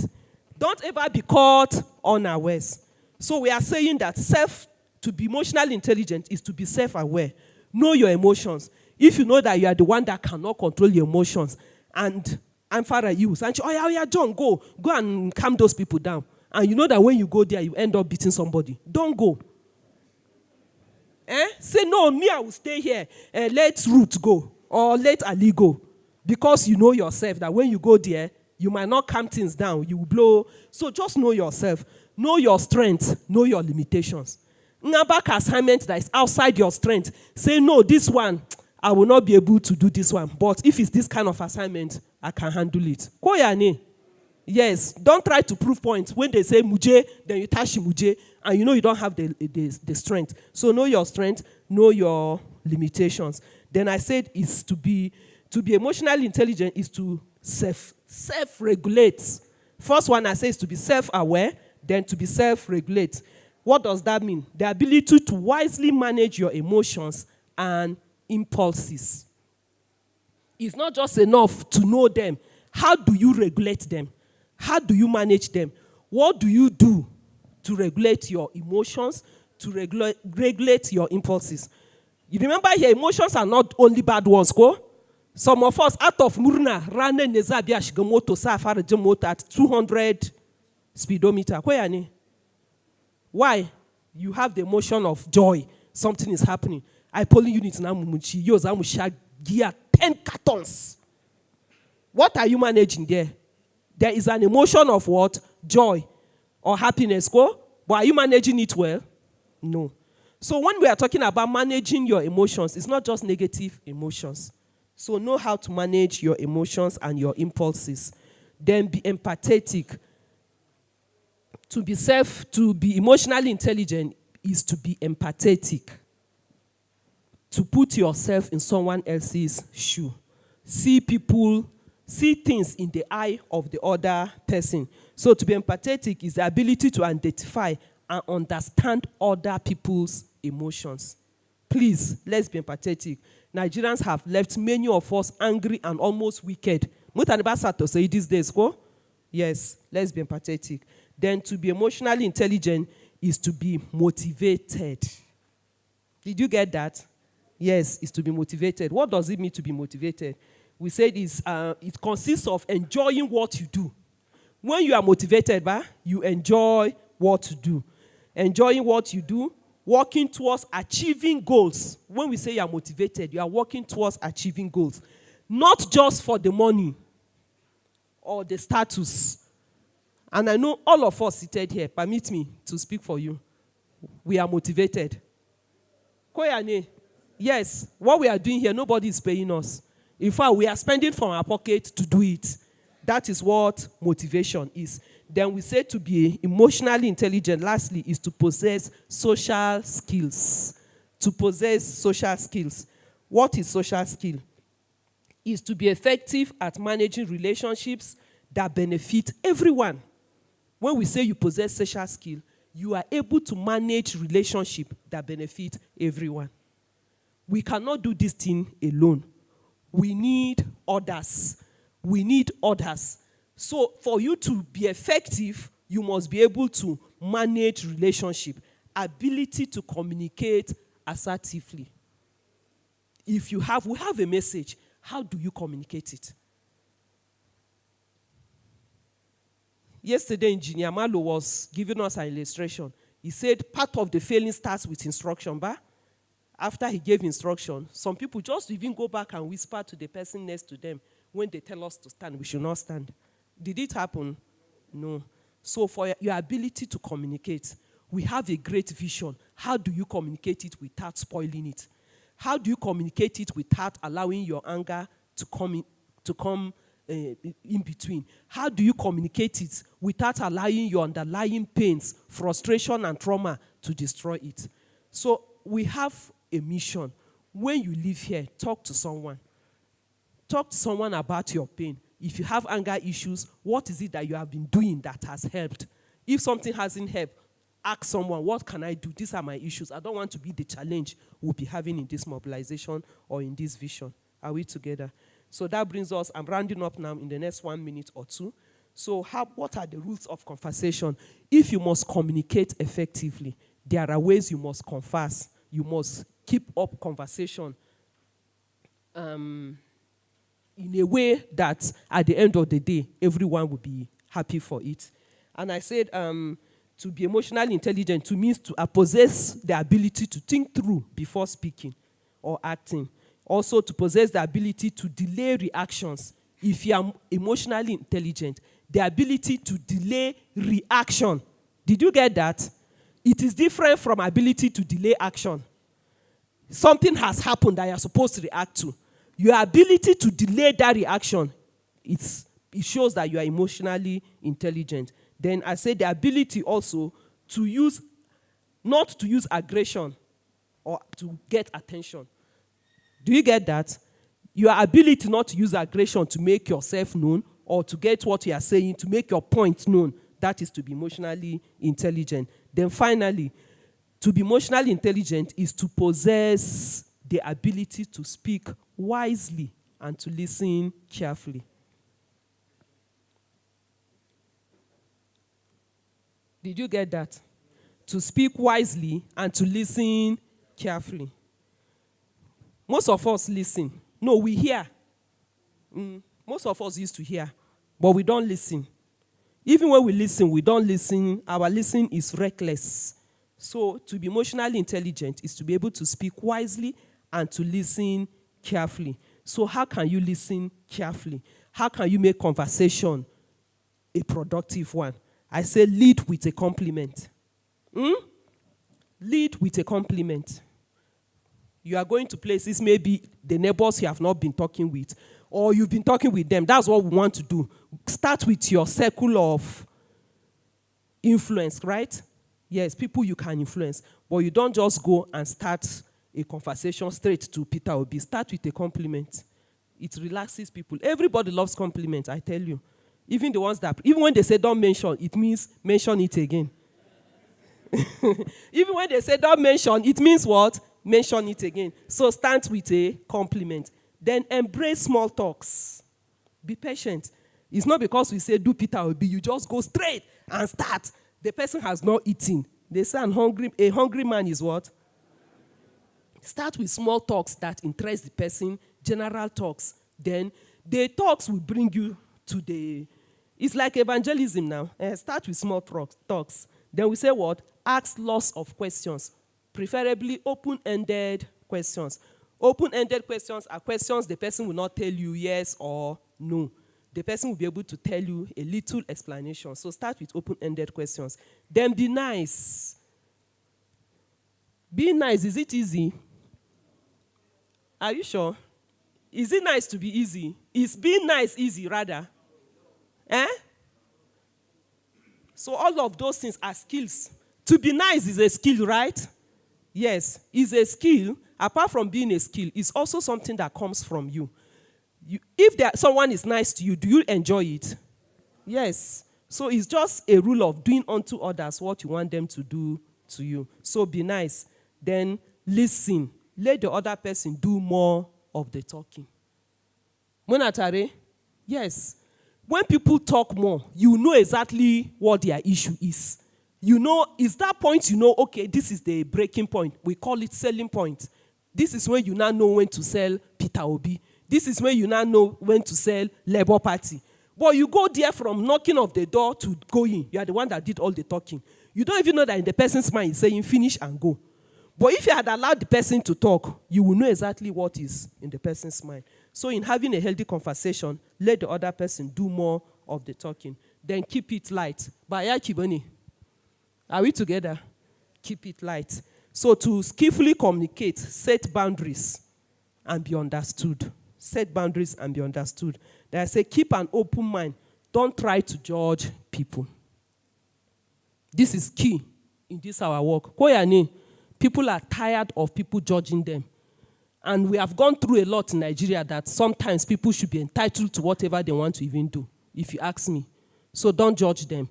Don't ever be caught unawares. So we are saying that to be emotionally intelligent is to be self-aware. Know your emotions. If you know that you are the one that cannot control your emotions, and I'm far at you, and oh yeah, John, go and calm those people down. And you know that when you go there, you end up beating somebody. Don't go. Say, no, me, I will stay here. Let Ruth go. Or let Ali go. Because you know yourself that when you go there, you might not calm things down. You will blow. So just know yourself. Know your strengths. Know your limitations. Ngabak assignment that is outside your strength. Say, no, this one, I will not be able to do this one. But if it's this kind of assignment, I can handle it. Koyane. Yes, don't try to prove points. When they say muje, then you touch muje, and you know you don't have the strength. So know your strength, know your limitations. Then I said is to be emotionally intelligent is to self-regulate. First one I say is to be self-aware, then to be self-regulate. What does that mean? The ability to wisely manage your emotions and impulses. It's not just enough to know them. How do you regulate them? How do you manage them? What do you do to regulate your emotions, to regulate your impulses? You remember your emotions are not only bad ones, go? Some of us, out of Murna, running Nezabia Shigamoto, Safari Jamoto at 200 speedometer. Why? You have the emotion of joy. Something is happening. I polling unit now, Mumuchi, yours, Amusha, gear 10 cartons. What are you managing there? There is an emotion of what? Joy or happiness. Go? But are you managing it well? No. So when we are talking about managing your emotions, it's not just negative emotions. So know how to manage your emotions and your impulses. Then be empathetic. To be emotionally intelligent is to be empathetic. To put yourself in someone else's shoe. See things in the eye of the other person. So to be empathetic is the ability to identify and understand other people's emotions. Please, let's be empathetic. Nigerians have left many of us angry and almost wicked. To say these days, go? Yes, let's be empathetic. Then to be emotionally intelligent is to be motivated. Did you get that? Yes, it's to be motivated. What does it mean to be motivated? We said it consists of enjoying what you do. When you are motivated, you enjoy what you do. Enjoying what you do, working towards achieving goals. When we say you are motivated, you are working towards achieving goals. Not just for the money or the status. And I know all of us seated here, permit me to speak for you. We are motivated. Koyane, yes, what we are doing here, nobody is paying us. In fact, we are spending from our pocket to do it. That is what motivation is. Then we say to be emotionally intelligent, lastly, is to possess social skills. To possess social skills. What is social skill? Is to be effective at managing relationships that benefit everyone. When we say you possess social skill, you are able to manage relationships that benefit everyone. We cannot do this thing alone. We need others. We need others. So for you to be effective, you must be able to manage relationship, ability to communicate assertively. If we have a message, how do you communicate it? Yesterday, Engineer Malo was giving us an illustration. He said part of the failing starts with instruction, but after he gave instruction, some people just even go back and whisper to the person next to them when they tell us to stand, we should not stand. Did it happen? No. So for your ability to communicate, we have a great vision. How do you communicate it without spoiling it? How do you communicate it without allowing your anger to come in between? How do you communicate it without allowing your underlying pains, frustration, and trauma to destroy it. So we have a mission. When you leave here, talk to someone. Talk to someone about your pain. If you have anger issues, what is it that you have been doing that has helped? If something hasn't helped, ask someone, what can I do? These are my issues. I don't want to be the challenge we'll be having in this mobilization or in this vision. Are we together? So that brings us, I'm rounding up now in the next 1 minute or two. So what are the rules of conversation? If you must communicate effectively, there are ways you must converse. You must keep up conversation in a way that at the end of the day, everyone will be happy for it. And I said to be emotionally intelligent means to possess the ability to think through before speaking or acting. Also to possess the ability to delay reactions. If you are emotionally intelligent, the ability to delay reaction. Did you get that? It is different from ability to delay action. Something has happened that you're supposed to react to. Your ability to delay that reaction, it shows that you are emotionally intelligent. Then I say the ability also to not to use aggression or to get attention. Do you get that? Your ability not to use aggression to make yourself known or to get what you are saying, to make your point known, that is to be emotionally intelligent. Then finally, to be emotionally intelligent is to possess the ability to speak wisely and to listen carefully. Did you get that? To speak wisely and to listen carefully. Most of us listen. No, we hear. Most of us used to hear, but we don't listen. Even when we don't listen. Our listening is reckless. So to be emotionally intelligent is to be able to speak wisely and to listen carefully. So how can you listen carefully? How can you make conversation a productive one? I say lead with a compliment. Lead with a compliment. You are going to places, maybe the neighbors you have not been talking with, or you've been talking with them. That's what we want to do. Start with your circle of influence, right? Yes, people you can influence. But you don't just go and start a conversation straight to Peter Obi. Start with a compliment. It relaxes people. Everybody loves compliments, I tell you. Even the ones that, even when they say don't mention, it means mention it again. Even when they say don't mention, it means what? Mention it again. So start with a compliment. Then embrace small talks. Be patient. It's not because we say do Peter Obi, you just go straight and start. The person has not eaten. They say a hungry man is what? Start with small talks that interest the person, general talks. Then the talks will bring you to it's like evangelism now. Start with small talks. Then we say what? Ask lots of questions. Preferably open-ended questions. Open-ended questions are questions the person will not tell you yes or no. The person will be able to tell you a little explanation. So start with open-ended questions. Then be nice. Being nice, is it easy? Are you sure? Is it nice to be easy? Is being nice easy, rather? So all of those things are skills. To be nice is a skill, right? Yes, it's a skill. Apart from being a skill, it's also something that comes from you. If someone is nice to you, do you enjoy it? Yes. So it's just a rule of doing unto others what you want them to do to you. So be nice. Then listen. Let the other person do more of the talking. Monatare? Yes. When people talk more, you know exactly what their issue is. You know, it's that point you know, okay, this is the breaking point. We call it selling point. This is when you now know when to sell Peter Obi. This is when you now know when to sell Labour Party. But you go there from knocking of the door to going. You are the one that did all the talking. You don't even know that in the person's mind is saying finish and go. But if you had allowed the person to talk, you will know exactly what is in the person's mind. So in having a healthy conversation, let the other person do more of the talking. Then keep it light. Baya Kiboni. Are we together? Keep it light. So to skillfully communicate, set boundaries and be understood. Set boundaries and be understood. Then I say keep an open mind. Don't try to judge people. This is key in this our work. Koyani, people are tired of people judging them. And we have gone through a lot in Nigeria that sometimes people should be entitled to whatever they want to even do, if you ask me. So don't judge them.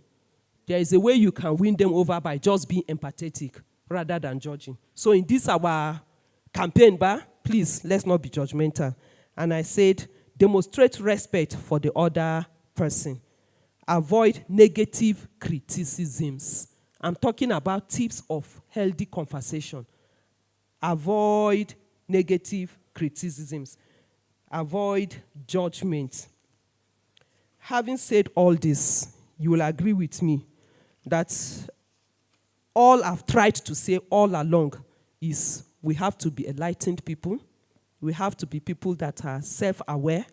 There is a way you can win them over by just being empathetic rather than judging. So in this our campaign, please, let's not be judgmental. And I said, demonstrate respect for the other person. Avoid negative criticisms. I'm talking about tips of healthy conversation. Avoid negative criticisms. Avoid judgment. Having said all this, you will agree with me that all I've tried to say all along is we have to be enlightened people. We have to be people that are self-aware.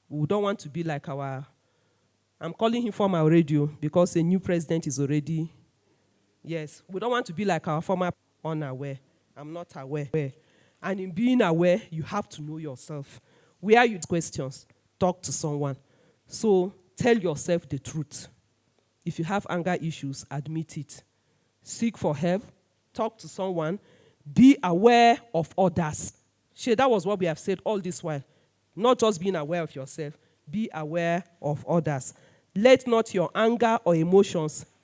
We don't want to be like I'm calling him former radio because a new president is already, yes. We don't want to be like our former unaware. I'm not aware. And in being aware, you have to know yourself. Where you questions, talk to someone. So tell yourself the truth. If you have anger issues, admit it. Seek for help, talk to someone, be aware of others. That was what we have said all this while. Not just being aware of yourself, be aware of others. Let not your anger or emotions